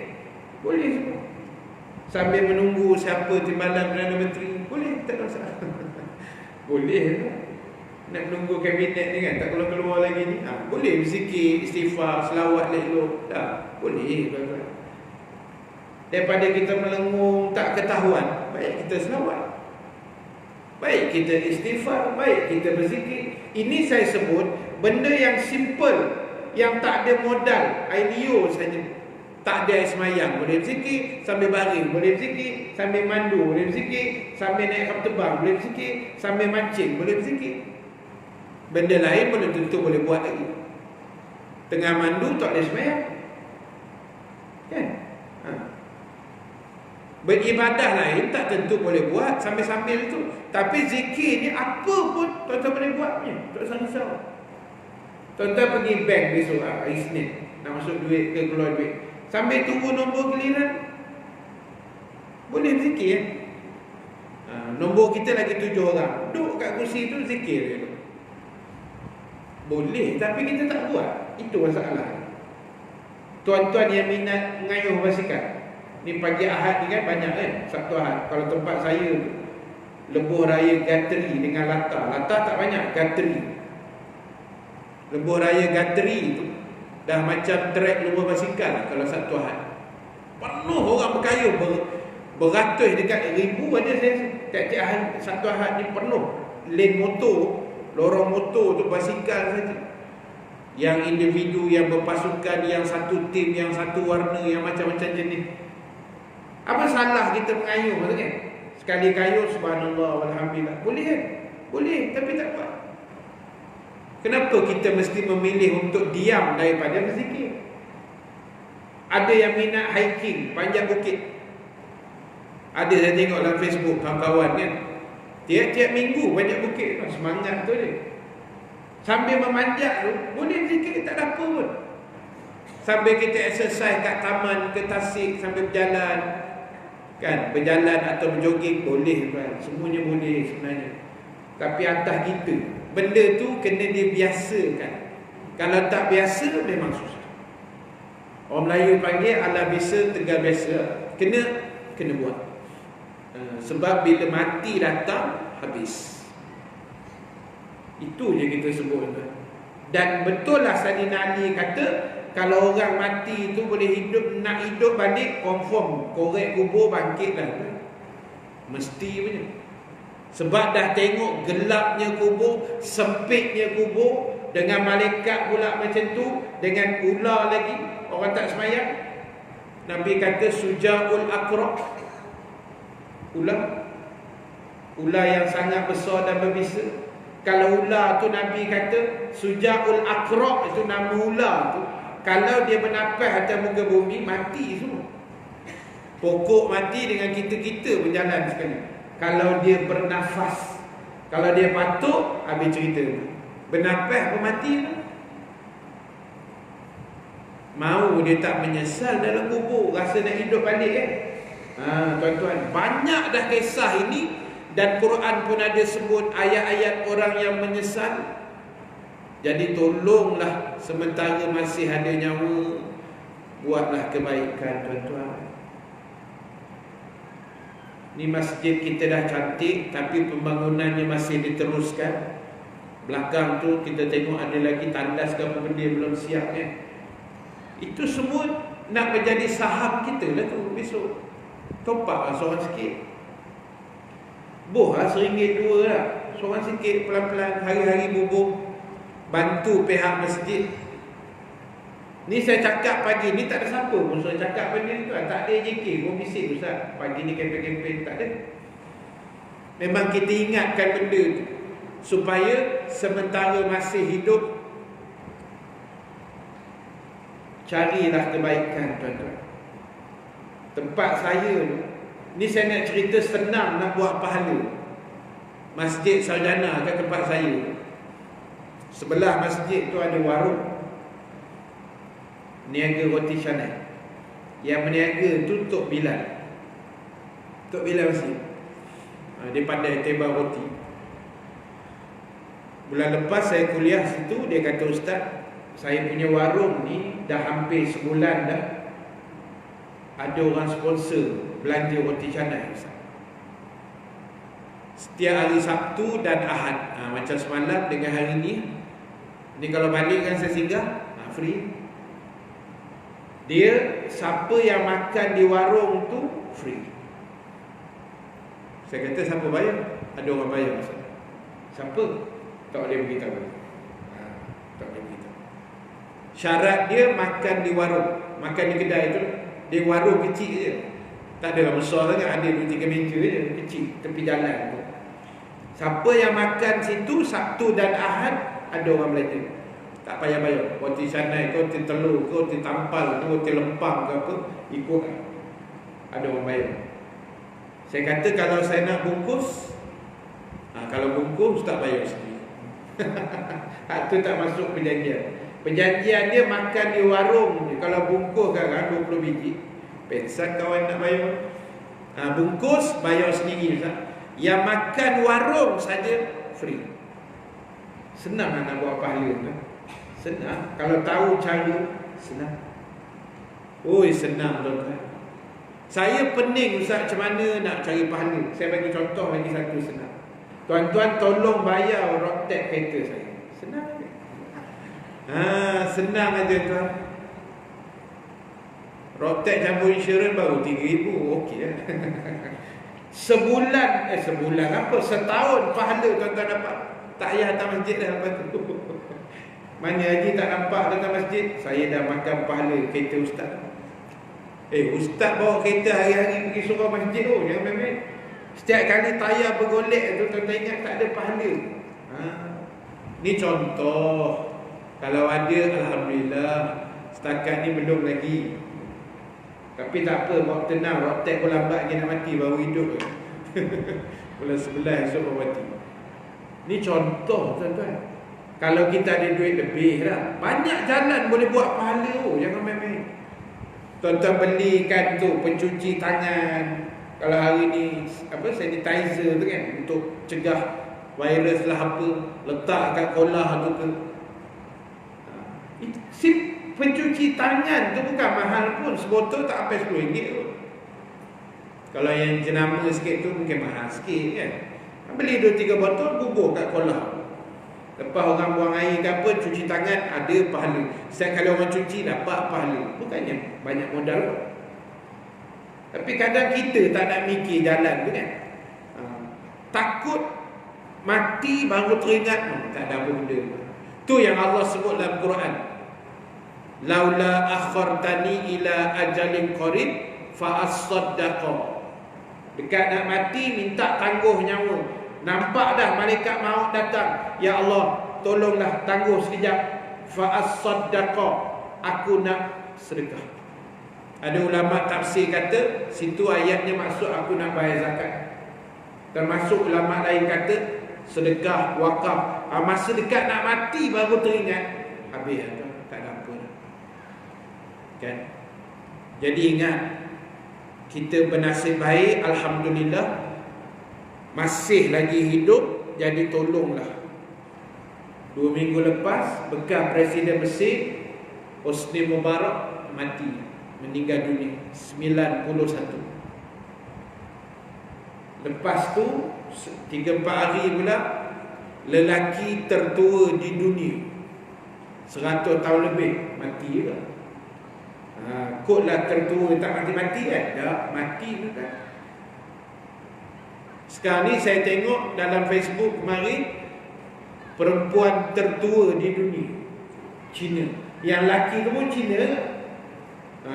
Boleh semua. Sambil menunggu siapa timbalan Perdana Menteri. Boleh, tak ada masalah. Boleh lah. Nak menunggu kabinet ni kan, tak keluar-keluar lagi ni. Boleh berzikir, istighfar, selawat elok. Dah, boleh tuan-tuan. Daripada kita melengung tak ketahuan, baik kita selawat, baik kita istighfar, baik kita berzikir. Ini saya sebut benda yang simple, yang tak ada modal, air liur saja. Tak ada air semayang, boleh berzikir sambil baring, boleh berzikir sambil mandu, boleh berzikir sambil naik kapal terbang, boleh berzikir sambil mancing, boleh berzikir. Benda lain belum tentu boleh buat lagi. Tengah mandu tak ada semayang, kan? Beribadah lain tak tentu boleh buat sambil-sambil tu. Tapi zikir ni apa pun tuan-tuan boleh buatnya. Tak usah risau. Tuan-tuan pergi bank besok hari Isnin, nak masuk duit ke keluar duit, sambil tunggu nombor giliran, boleh zikir. Nombor kita lagi 7 orang, duduk kat kursi tu zikir je. Boleh, tapi kita tak buat. Itu masalah. Tuan-tuan yang minat mengayuh basikal, ni pagi Ahad ni kan banyak kan, Sabtu Ahad. Kalau tempat saya tu, Lebuh Raya Gateri dengan Latar. Latar tak banyak, Gateri. Lebuh Raya Gateri tu dah macam trek lumba basikal kalau Sabtu Ahad. Penuh orang berkayuh, beratus dekat ribu ada saya. Tiap-tiap hari Sabtu Ahad ni penuh. Lane motor, lorong motor tu basikal saja. Yang individu, yang berpasukan, yang satu tim, yang satu warna, yang macam-macam jenis. Apa salah kita mengayuh kan? Sekali kayuh subhanallah walhamdulillah. Boleh kan? Boleh, tapi tak buat. Kenapa kita mesti memilih untuk diam daripada berzikir? Ada yang minat hiking panjang bukit. Ada saya tengok dalam Facebook kawan-kawan kan, tiap-tiap minggu panjang bukit. Semangat tu dia. Sambil memanjat tu boleh zikir, tak ada apa pun. Sambil kita exercise kat taman ke tasik sambil berjalan kan, berjalan atau berjoging boleh kan? Semuanya boleh sebenarnya. Tapi atas kita, benda tu kena dibiasakan. Kalau tak biasa memang susah. Orang Melayu panggil ala biasa tegal biasa. Kena buat. Sebab bila mati datang, habis. Itu je kita sebut. Dan betul lah Sayyidina Ali kata, kalau orang mati tu boleh hidup, nak hidup balik, confirm korek kubur bangkit dah. Mesti punya. Sebab dah tengok gelapnya kubur, sempitnya kubur, dengan malaikat pula macam tu, dengan ular lagi, orang tak semayang. Nabi kata Sujaul Aqra', ular yang sangat besar dan berbisa. Kalau ular tu Nabi kata Sujaul Aqra', itu nama ular tu, kalau dia bernapas atas muka bumi, mati semua. Pokok mati dengan kita-kita berjalan sekali. Kalau dia bernafas, kalau dia batuk, habis cerita. Bernafas pun mati. Mau dia tak menyesal dalam kubur, rasa nak hidup balik kan? Tuan-tuan, banyak dah kisah ini. Dan Quran pun ada sebut ayat-ayat orang yang menyesal. Jadi tolonglah sementara masih ada nyawa, buatlah kebaikan tuan-tuan. Ni masjid kita dah cantik, tapi pembangunannya masih diteruskan. Belakang tu kita tengok ada lagi tandas ke apa benda belum siap kan. Itu semua nak menjadi saham kita lah tu besok. Topak lah seorang sikit. Boh lah RM1 2 lah. Seorang sikit pelan-pelan, hari-hari bubuh. Bantu pihak masjid. Ni saya cakap pagi ni tak ada siapa pun saya cakap benda ni tuan. Tak ada JK pun bising Ustaz. Pagi ni kempen-kempen tak ada. Memang kita ingatkan benda tu, supaya sementara masih hidup, carilah kebaikan tuan-tuan. Tempat saya tu, ni saya nak cerita senang nak buat pahala. Masjid Sarjana kat tempat saya, sebelah masjid tu ada warung niaga roti canai. Yang meniaga tu Tok Bilal. Tok Bilal masjid. Dia pandai tebang roti. Bulan lepas saya kuliah situ, dia kata Ustaz, saya punya warung ni dah hampir sebulan dah ada orang sponsor belanja roti canai Ustaz. Setiap hari Sabtu dan Ahad. Macam semalam dengan hari ni kalau balik kan saya singgah, free. Dia, siapa yang makan di warung tu free. Saya kata siapa bayar? Ada orang bayar Ustaz. Siapa? Tak boleh beritahu. Tak boleh beritahu. Syarat dia makan di warung, makan di kedai tu. Dia warung kecil je, tak ada besar sangat, ada 2-3 meja je, kecil, tepi jalan tu. Siapa yang makan situ Sabtu dan Ahad, ada orang belanja. Tak payah bayar. Roti canai ke, roti telur ke, roti tampal ke, roti lempang ke apa, ikut. Ada orang bayar. Saya kata kalau saya nak bungkus, kalau bungkus tak bayar sendiri. Itu tak masuk perjanjian. Perjanjian dia makan di warung. Kalau bungkus kan 20 biji, pensan kawan nak bayar. Bungkus bayar sendiri Ustaz. Yang makan warung saja free. Senang nak buat pahala tu. Senang. Kalau tahu cara, senang. Oi, senang tuan-tuan. Saya pening Ustaz macam mana nak cari pahala. Saya bagi contoh lagi satu senang. Tuan-tuan tolong bayar road tax kereta saya. Senang aja. Senang aja tuan. Road tax campur insurans baru RM3,000. Okey lah. Sebulan apa? Setahun pahala tuan-tuan dapat. Tak payah datang masjid dah lepas tu. Mana haji tak nampak datang masjid, saya dah makan pahala kereta ustaz. Ustaz bawa kereta hari-hari pergi surau masjid tu, jangan main-main. Setiap kali tayar bergolek tu, tuan-tuan ingat tak ada pahala. Ni contoh. Kalau ada, alhamdulillah. Setakat ni belum lagi. Tapi tak apa, bawa tenang, rotek pun lambat lagi nak mati, baru hidup. Bulan 11 esok baru mati. Ni contoh tuan-tuan. Kalau kita ada duit lebih dah, banyak jalan boleh buat pahala. Jangan main-main. Tuan-tuan belikan tu pencuci tangan. Kalau hari ni sanitizer tu kan, untuk cegah virus lah apa, letak kat kolah tu ke. Pencuci tangan tu bukan mahal pun, sebotol tak sampai RM10 tu. Kalau yang jenama sikit tu mungkin mahal sikit kan. Beli 2-3 botol, bubur kat kolah. Lepas orang buang air ke apa, cuci tangan, ada pahala. Setiap kali orang cuci, dapat pahala. Bukannya banyak modal pun. Tapi kadang kita tak nak mikir jalan tu kan. Takut mati baru teringat, tak ada apa benda. Tu yang Allah sebut dalam Quran. Laula akhartani ila ajalin qarib fa as-saddaqa. Dekat nak mati, minta tangguh nyawa. Nampak dah malaikat maut datang. Ya Allah, tolonglah tangguh sekejap. Fa as-saddaqa, aku nak sedekah. Ada ulama tafsir kata, situ ayatnya maksud aku nak bayar zakat. Termasuk ulama lain kata sedekah, wakaf. Masa dekat nak mati baru teringat, habis tak ada apa dah. Kan? Jadi ingat, kita bernasib baik, alhamdulillah, masih lagi hidup. Jadi tolonglah. 2 minggu lepas, bekas Presiden Mesir Hosni Mubarak mati, meninggal dunia 91. Lepas tu 3-4 hari pula, lelaki tertua di dunia 100 tahun lebih mati juga. Kotlah tertua tak mati-mati kan? Tak mati juga. Sekarang ni saya tengok dalam Facebook kemarin, perempuan tertua di dunia Cina. Yang lelaki tu pun Cina.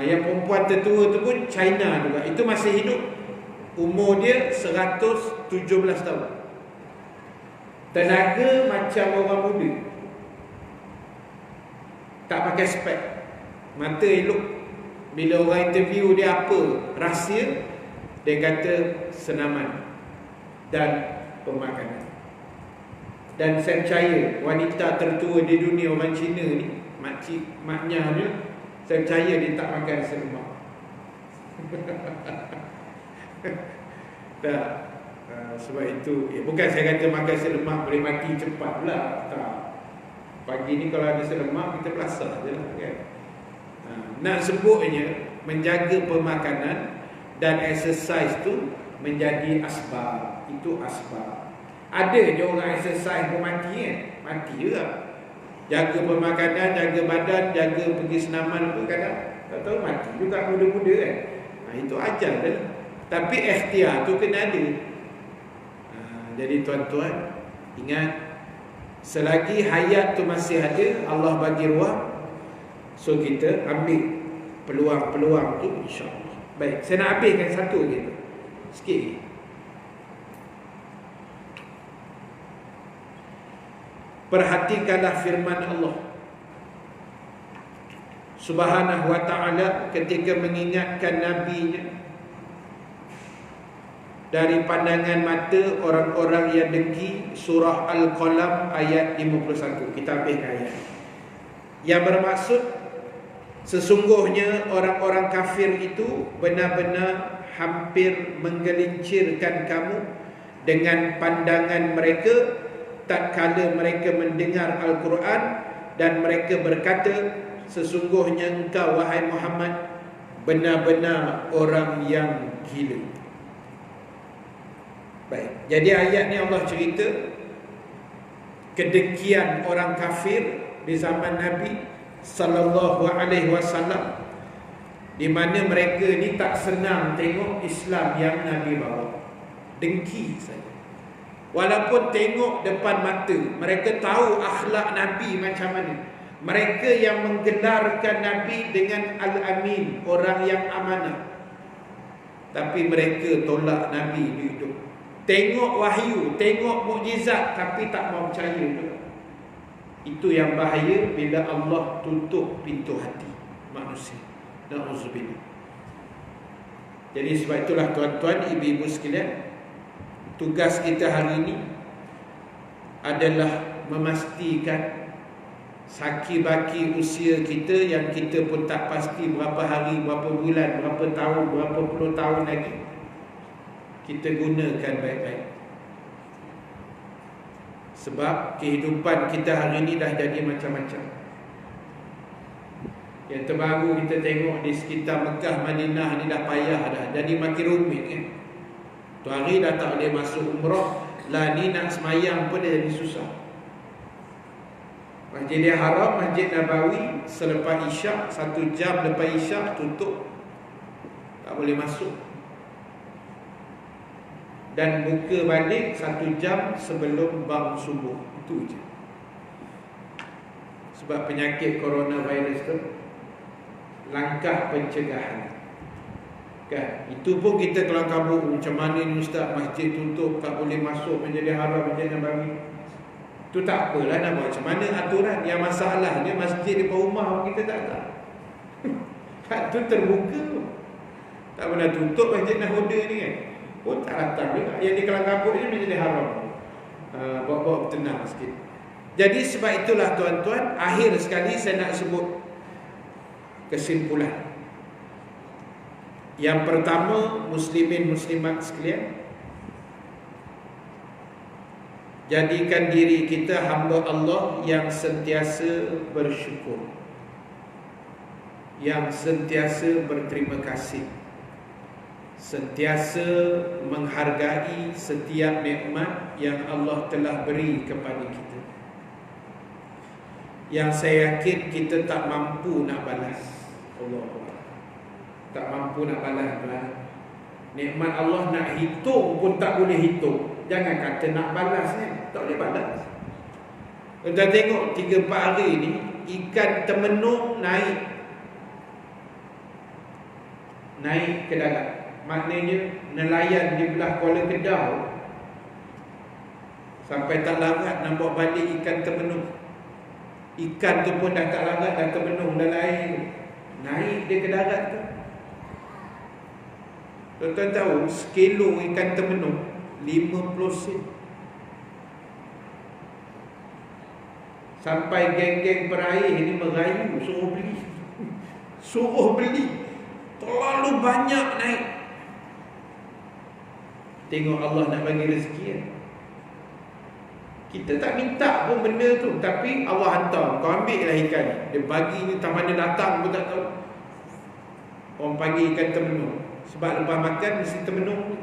Yang perempuan tertua tu pun China juga. Itu masih hidup. Umur dia 117 tahun. Tenaga macam orang muda. Tak pakai spek, mata elok. Bila orang interview dia apa rahsia, dia kata senaman dan pemakanan. Dan saya percaya wanita tertua di dunia orang Cina ni, maknya dia, saya percaya dia tak makan nasi lemak. Tak. Sebab itu bukan saya kata makan nasi lemak boleh mati cepat pula. Tak. Pagi ni kalau ada nasi lemak, kita belasah je lah kan. Nak sebutnya menjaga pemakanan dan exercise tu menjadi asbab. Itu asbab. Ada je orang exercise pun mati kan. Mati juga. Jaga pemakanan, jaga badan, jaga pergi senaman pun kadang tak tahu mati juga muda-muda kan. Itu ajar je. Tapi ikhtiar tu kena ada. Jadi tuan-tuan, ingat, selagi hayat tu masih ada, Allah bagi ruang. So kita ambil peluang-peluang tu, insya-Allah. Baik, saya nak habiskan satu lagi, sikit lagi. Perhatikanlah firman Allah Subhanahu wa ta'ala ketika mengingatkan Nabi-Nya dari pandangan mata orang-orang yang dengki. Surah Al-Qalam ayat 51. Kita habiskan ayat yang bermaksud, sesungguhnya orang-orang kafir itu benar-benar hampir menggelincirkan kamu dengan pandangan mereka tatkala mereka mendengar Al-Quran, dan mereka berkata, sesungguhnya engkau wahai Muhammad benar-benar orang yang gila. Baik, jadi ayat ni Allah cerita kedengkian orang kafir di zaman Nabi sallallahu alaihi wasallam, di mana mereka ni tak senang tengok Islam yang Nabi bawa. Dengki saja. Walaupun tengok depan mata, mereka tahu akhlak Nabi macam mana. Mereka yang menggelarkan Nabi dengan Al-Amin, orang yang amanah, tapi mereka tolak Nabi hidup. Tengok wahyu, tengok mukjizat, tapi tak mau percaya juga. Itu yang bahaya bila Allah tutup pintu hati manusia. Na'udzubillah. Jadi sebab itulah tuan-tuan, ibu-ibu sekalian, tugas kita hari ini adalah memastikan saki-baki usia kita yang kita pun tak pasti berapa hari, berapa bulan, berapa tahun, berapa puluh tahun lagi, kita gunakan baik-baik. Sebab kehidupan kita hari ini dah jadi macam-macam. Yang terbaru kita tengok di sekitar Mekah, Madinah ni dah payah dah, jadi makin rumit kan. Tu hari dah tak boleh masuk umrah, lah ni nak semayang pun dah jadi susah. Masjidil Haram, Masjid Nabawi selepas Isyak, 1 jam lepas Isyak tutup, tak boleh masuk. Dan buka balik 1 jam sebelum bangun subuh. Itu je. Sebab penyakit coronavirus tu, langkah pencegahan kan. Itu pun kita kelang kabut, macam mana ni ustaz, masjid tutup, tak boleh masuk Masjidil Haram, Masjid Nabawi. Itu tak apalah, nak buat macam mana aturan. Yang masalahnya masjid di rumah kita tak ada. Hak tu terbuka, tak pernah tutup Masjid Nahoda ni kan. Pun tak datang juga. Yang di kelang kabut ni Masjidil Haram. Bawa-bawa tenang sikit. Jadi sebab itulah tuan-tuan, akhir sekali saya nak sebut kesimpulan. Yang pertama, muslimin muslimat sekalian, jadikan diri kita hamba Allah yang sentiasa bersyukur, yang sentiasa berterima kasih, sentiasa menghargai setiap nikmat yang Allah telah beri kepada kita, yang saya yakin kita tak mampu nak balas. Allah tak mampu nak balas. Nikmat Allah nak hitung pun tak boleh hitung, jangan kata nak balas ni, tak boleh balas. Kita tengok 3-4 hari ni, ikan temenung naik ke darat. Maknanya nelayan di belah Kuala Kedah sampai tak larat nak bawa balik ikan temenung. Ikan tu pun dah tak larat, dah temenung dalam air, naik dia ke darat tu. Tuan-tuan tahu, sekilo ikan temenung 50 sen. Sampai geng-geng peraih ni merayu, suruh beli. Suruh beli. Terlalu banyak naik. Tengok Allah nak bagi rezeki kan? Kita tak minta pun benda tu, tapi Allah hantar, kau ambil lah ikan. Dia bagi ni, tak mana datang pun tak tahu. Orang pagi ikan temenung. Sebab lepas makan mesti temenung.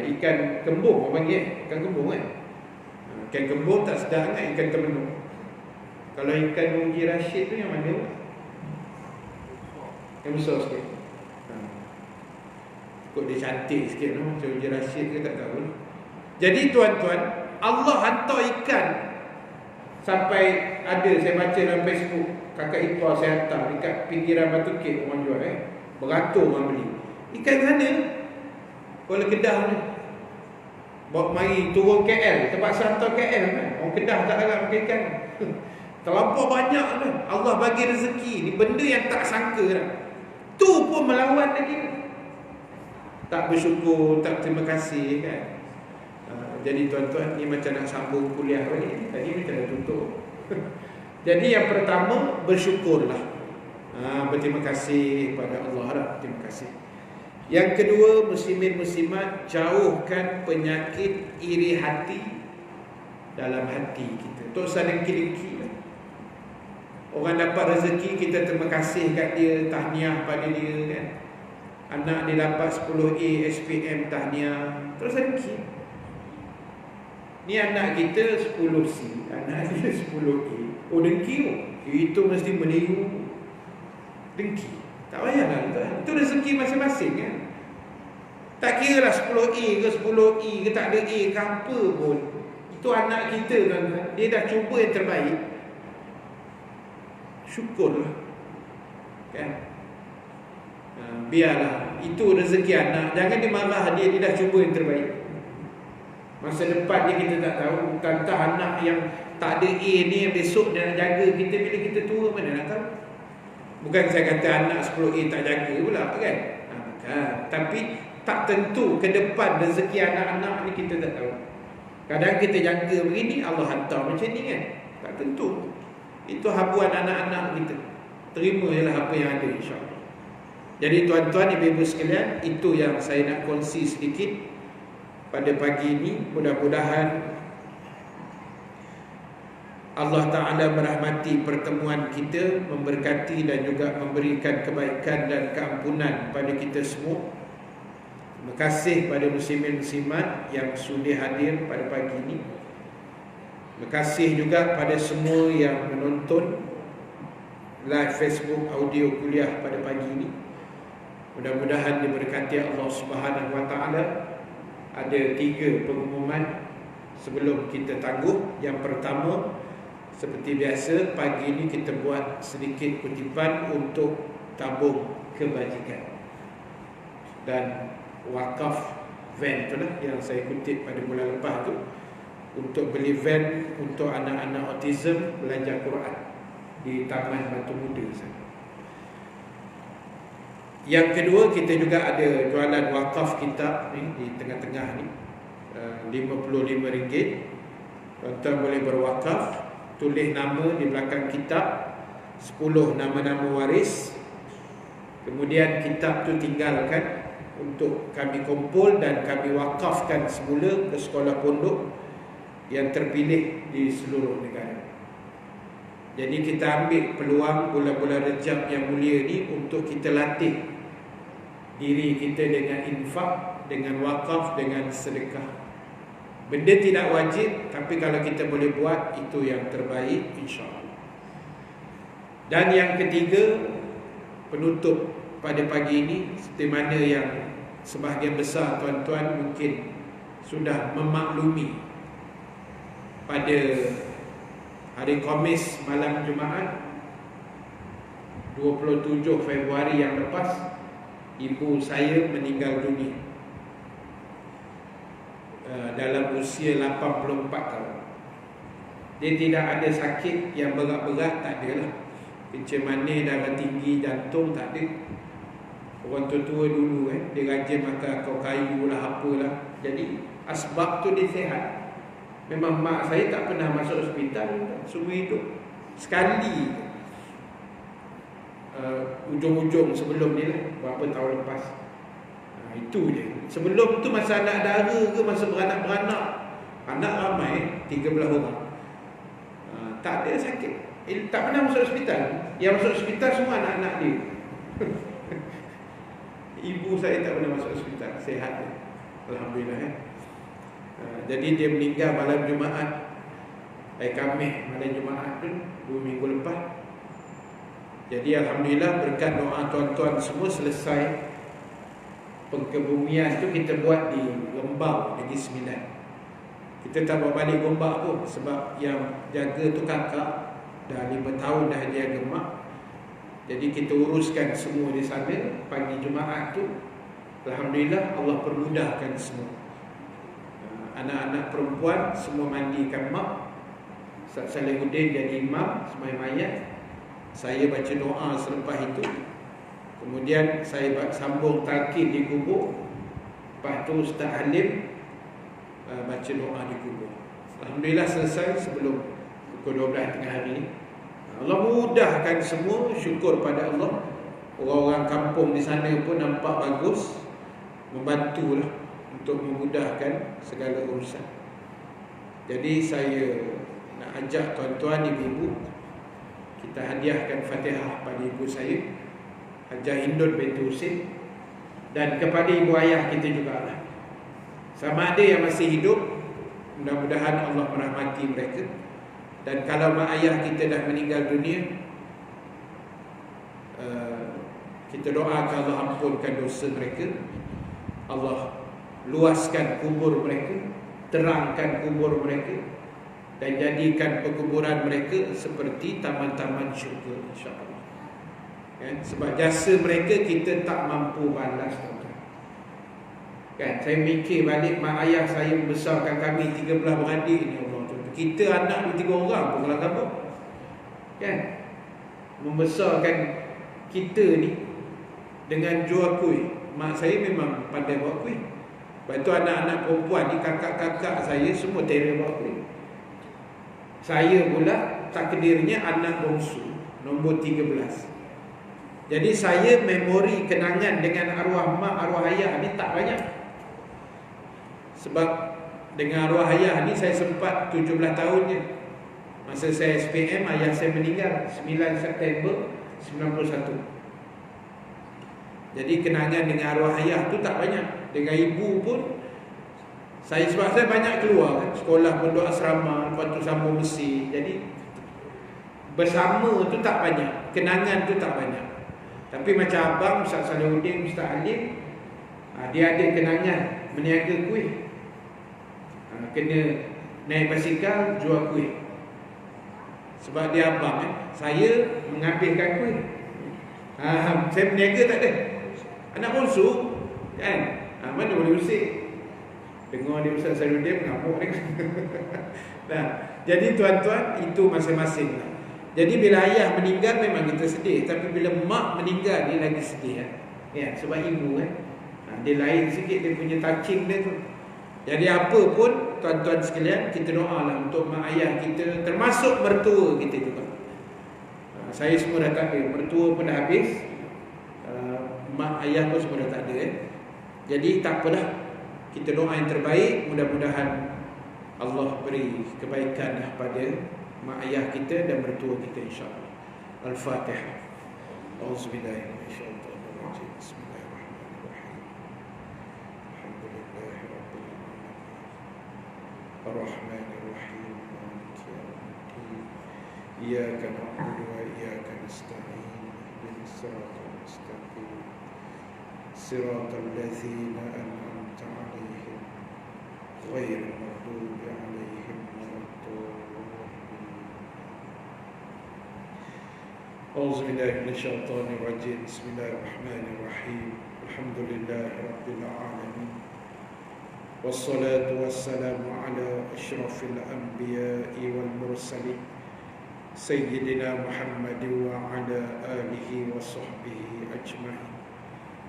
Ikan kembung orang panggil, ikan kembung kan. Ikan kembung tak sedar kan ikan temenung. Kalau ikan Muji Rashid tu yang mana? Yang besar sikit. Kok dia cantik sikit no? Macam Muji Rashid ke tak tahu. Jadi tuan-tuan, Allah hantar ikan. Sampai ada saya baca dalam Facebook, kakak ipar saya hantar dekat pinggiran Batu Kek orang jual beratur orang beli. Ikan sana Kuala Kedah ni, bawa mari turun KL, terpaksa hantar KL kan. Orang Kedah tak agak makan ikan. Terlampau banyak lah. Allah bagi rezeki ni, benda yang tak sangka dah. Tu pun melawan lagi. Tak bersyukur, tak terima kasih kan. Jadi tuan-tuan, ni macam nak sambung kuliah balik. Tadi macam dah tutup. Jadi yang pertama, bersyukurlah. Berterima kasih kepada Allah lah. Terima kasih. Yang kedua, muslimin muslimat, jauhkan penyakit iri hati dalam hati kita. Tak usah dengki-dengki lah. Orang dapat rezeki, kita terima kasih kat dia, tahniah pada dia kan. Anak dia dapat 10A SPM, tahniah. Terus dengki. Ni anak kita 10C, anak dia 10A. Oh dengki tu. Itu mesti meniru. Dengki. Tak payahlah. Itu rezeki masing-masing kan. Tak kira lah 10A ke 10E ke tak ada A ke apa pun. Itu anak kita kan. Dia dah cuba yang terbaik. Syukurlah. Kan. Biarlah. Itu rezeki anak. Jangan dimarah dia dah cuba yang terbaik. Masa depan dia kita tak tahu. Bukankah anak yang tak ada A ni yang besok dia nak jaga kita bila kita tua, mana nak tahu. Bukan saya kata anak 10A tak jaga pula kan. Tapi tak tentu ke depan rezeki anak-anak ni kita tak tahu. Kadang kita jangka begini, Allah hantar macam ni kan. Tak tentu. Itu habuan anak-anak kita. Terima je lah apa yang ada, insya-Allah. Jadi tuan-tuan, ibu-ibu sekalian, itu yang saya nak kongsi sedikit pada pagi ini. Mudah-mudahan Allah Ta'ala merahmati pertemuan kita, memberkati dan juga memberikan kebaikan dan keampunan pada kita semua. Terima kasih pada muslimin muslimat yang sudi hadir pada pagi ini. Terima kasih juga pada semua yang menonton live Facebook audio kuliah pada pagi ini. Mudah-mudahan diberkati Allah Subhanahu Wa Ta'ala. Ada 3 pengumuman sebelum kita tangguh. Yang pertama, seperti biasa, pagi ini kita buat sedikit kutipan untuk tabung kebajikan dan wakaf van tu lah yang saya kutip pada bulan lepas tu, untuk beli van untuk anak-anak autism belajar Quran di Taman Batu Muda sana. Yang kedua, kita juga ada jualan wakaf kitab ni di tengah-tengah ni, RM55. Tuan-tuan boleh berwakaf, tulis nama di belakang kitab, 10 nama-nama waris. Kemudian kitab tu tinggalkan untuk kami kumpul dan kami wakafkan semula ke sekolah pondok yang terpilih di seluruh negara. Jadi kita ambil peluang bulan-bulan Rejab yang mulia ni untuk kita latih diri kita dengan infak, dengan wakaf, dengan sedekah. Benda tidak wajib, tapi kalau kita boleh buat, itu yang terbaik, insya-Allah. Dan yang ketiga, penutup pada pagi ini, seperti mana yang sebahagian besar tuan-tuan mungkin sudah memaklumi, pada hari Khamis malam Jumaat 27 Februari yang lepas, ibu saya meninggal dunia dalam usia 84 tahun. Dia tidak ada sakit yang berat-berat, tak ada lah. Kencing manis, darah tinggi, jantung, tak ada. Orang tua-tua dulu dia rajin makan kau kayu lah, apalah. Jadi asbab tu dia sihat. Memang mak saya tak pernah masuk hospital semua hidup. Sekali ujung-ujung sebelum ni lah, berapa tahun lepas. Itu je. Sebelum tu masa anak dara ke, masa beranak-beranak, anak ramai 13 orang, tak ada sakit, tak pernah masuk hospital. Yang masuk hospital semua anak-anak dia. Ibu saya tak pernah masuk hospital, sihat, alhamdulillah. Jadi dia meninggal malam Jumaat, Khamis malam Jumaat tu 2 minggu lepas. Jadi alhamdulillah berkat doa tuan-tuan semua, selesai pengkebumian tu kita buat di Lembau, Negeri Sembilan. Kita tak bawa balik Gombak pun, sebab yang jaga tu kakak, dah 5 tahun dah dia gemak. Jadi kita uruskan semua di sana. Pagi Jumaat tu alhamdulillah Allah permudahkan semua. Anak-anak perempuan semua mandikan mak, Ustaz Salihuddin jadi imam sembahyang mayat. Saya baca doa selepas itu. Kemudian saya sambung talqin di kubur. Lepas tu Ustaz Halim baca doa di kubur. Alhamdulillah selesai sebelum pukul 12 tengah hari ni. Allah mudahkan semua, syukur pada Allah. Orang-orang kampung di sana pun nampak bagus, membantulah untuk memudahkan segala urusan. Jadi saya nak ajak tuan-tuan, ibu-ibu, kita hadiahkan Fatihah pada ibu saya, Hajah Hindun binti Husin, dan kepada ibu ayah kita juga lah. Sama ada yang masih hidup, mudah-mudahan Allah merahmati mereka. Dan kalau mak ayah kita dah meninggal dunia, kita doakan Allah ampunkan dosa mereka, Allah luaskan kubur mereka, terangkan kubur mereka, dan jadikan penguburan mereka seperti taman-taman syurga, insya-Allah. Sebab jasa mereka kita tak mampu balas, kan? Saya mikir balik, mak ayah saya membesarkan kami 13 beradik ni, Allah tu. Kita anak 3 orang pun kalau apa, kan? Membesarkan kita ni dengan jual kuih. mak saya memang pandai buat kuih. Lepas tu anak-anak perempuan ni, kakak-kakak saya semua terer buat kuih. Saya pula takdirnya anak bongsu, nombor 13. Jadi saya memori kenangan dengan arwah mak, arwah ayah ni tak banyak. Sebab dengan arwah ayah ni saya sempat 17 tahun je. Masa saya SPM, ayah saya meninggal 9 September 91. Jadi kenangan dengan arwah ayah tu tak banyak. Dengan ibu pun sebab saya banyak keluar kan, sekolah pondok asrama, lepas tu sambung Mesir. Jadi bersama tu tak banyak, kenangan tu tak banyak. Tapi macam abang Ustaz Salihuddin, Ustaz Alim, dia ada kenangan meniaga kuih. Kena naik basikal jual kuih. Sebab dia abang, saya mengambilkan kuih. Saya berniaga tak ada. Anak bongsu kan, mana boleh usik. Dengar dia Ustaz Salihuddin mengamuk dia. Nah, jadi tuan-tuan, itu masing-masing lah. Jadi bila ayah meninggal memang kita sedih, tapi bila mak meninggal dia lagi sedih kan. Ya, sebab ibu kan. Dia lain sikit dia punya touching dia tu. Jadi apa pun tuan-tuan sekalian, kita doalah untuk mak ayah kita, termasuk mertua kita juga. Saya semua dah tak ada, mertua pun dah habis, mak ayah pun semua dah tak ada. Jadi tak apalah, kita doa yang terbaik, mudah-mudahan Allah beri kebaikan pada mak ayah kita dan mertua kita insya-Allah. Al-Fatihah. Auzubillahi minasyaitonir rajim. Bismillahirrahmanirrahim. Alhamdulillahirabbil alamin. Ar-Rahmanir-Rahim. Maliki yaumiddin. Iyyaka na'budu wa iyyaka nasta'in. Ihdinas siratal mustaqim. Siratal ladzina an'amta 'alaihim ghairil maghdubi 'alaihim waladdallin. Auzubillahi minasyaitonir rajim. Bismillahirrahmanirrahim. Alhamdulillahirabbil alamin. Wassalatu wassalamu ala asyrafil anbiya'i wal mursalin sayyidina Muhammadin wa ala alihi wa sahbihi ajma'in.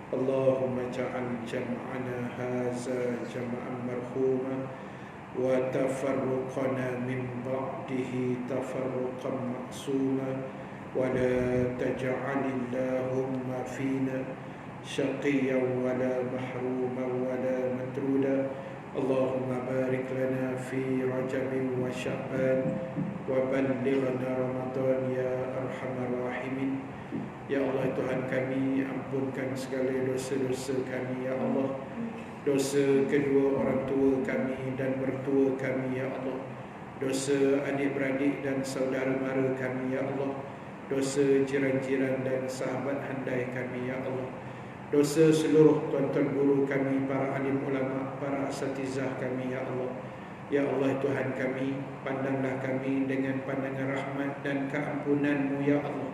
Allahumma ja'al jam'ana haza jam'an marhuma wa tafarruqana min ba'dihi tafarruqan ma'suma wa la taj'alillahumma fina shaqiyyan wa la mahruman wa la matruda. Allahumma barik lana fi Rajabin wa Sya'ban wa ballighna Ramadan ya arhamar rahimin. Ya Allah Tuhan kami, ampunkan segala dosa-dosa kami ya Allah. Dosa kedua orang tua kami dan mertua kami ya Allah. Dosa adik-beradik dan saudara mara kami ya Allah. Dosa jiran-jiran dan sahabat handai kami ya Allah. Dosa seluruh tuan-tuan guru kami, para alim ulama, para asatizah kami ya Allah. Ya Allah Tuhan kami, pandanglah kami dengan pandangan rahmat dan keampunan-Mu ya Allah.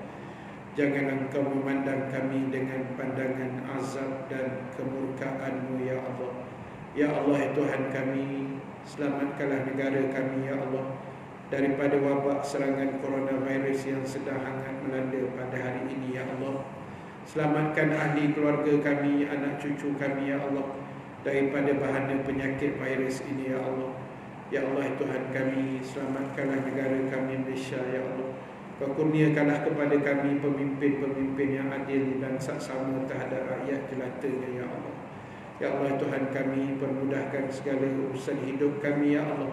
Janganlah Engkau memandang kami dengan pandangan azab dan kemurkaan-Mu ya Allah. Ya Allah Tuhan kami, selamatkanlah negara kami ya Allah daripada wabak serangan coronavirus yang sedang hangat melanda pada hari ini ya Allah. Selamatkan ahli keluarga kami, anak cucu kami ya Allah daripada bahaya penyakit virus ini ya Allah. Ya Allah Tuhan kami, selamatkanlah negara kami Malaysia ya Allah. Kau kurniakanlah kepada kami pemimpin-pemimpin yang adil dan saksama terhadap rakyat jelatanya ya Allah. Ya Allah Tuhan kami, permudahkan segala urusan hidup kami ya Allah.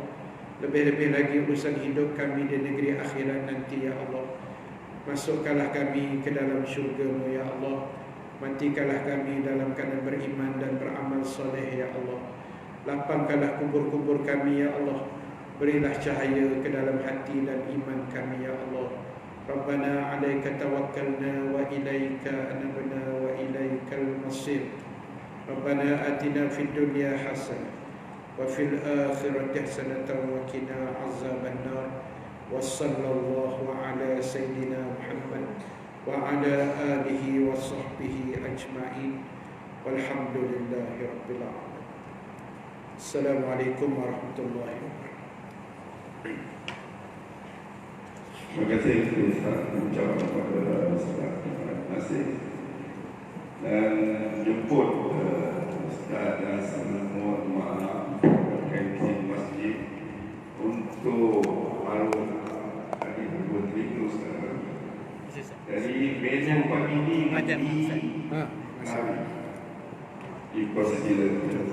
Lebih-lebih lagi urusan hidup kami di negeri akhirat nanti ya Allah. Masukkanlah kami ke dalam syurga-Mu ya Allah. Matikanlah kami dalam keadaan beriman dan beramal soleh ya Allah. Lapangkanlah kubur-kubur kami ya Allah. Berilah cahaya ke dalam hati dan iman kami ya Allah. Rabbana 'alaika tawakkalna wa ilaika anabna wa ilaikal masir. Rabbana atina fid dunya hasanah wa fil akhirati hasanatan wa qina azabannar. Wa sallallahu ala sayyidina Muhammad wa ala alihi wa sahbihi ajma'in. Walhamdulillahi rabbil alamin. Assalamualaikum warahmatullahi wabarakatuh. Terima kasih Ustaz mengucapkan kepada Ustaz. Terima kasih. dan jemput Ustaz dan semua jemaah berkaitan masjid untuk maklum hari Bertemu sekarang. Jadi menu pagi ini dipersilakan.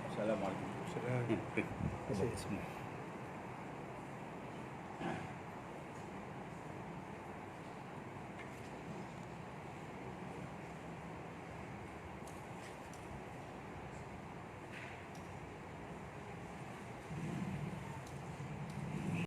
Assalamualaikum. Terima kasih semua.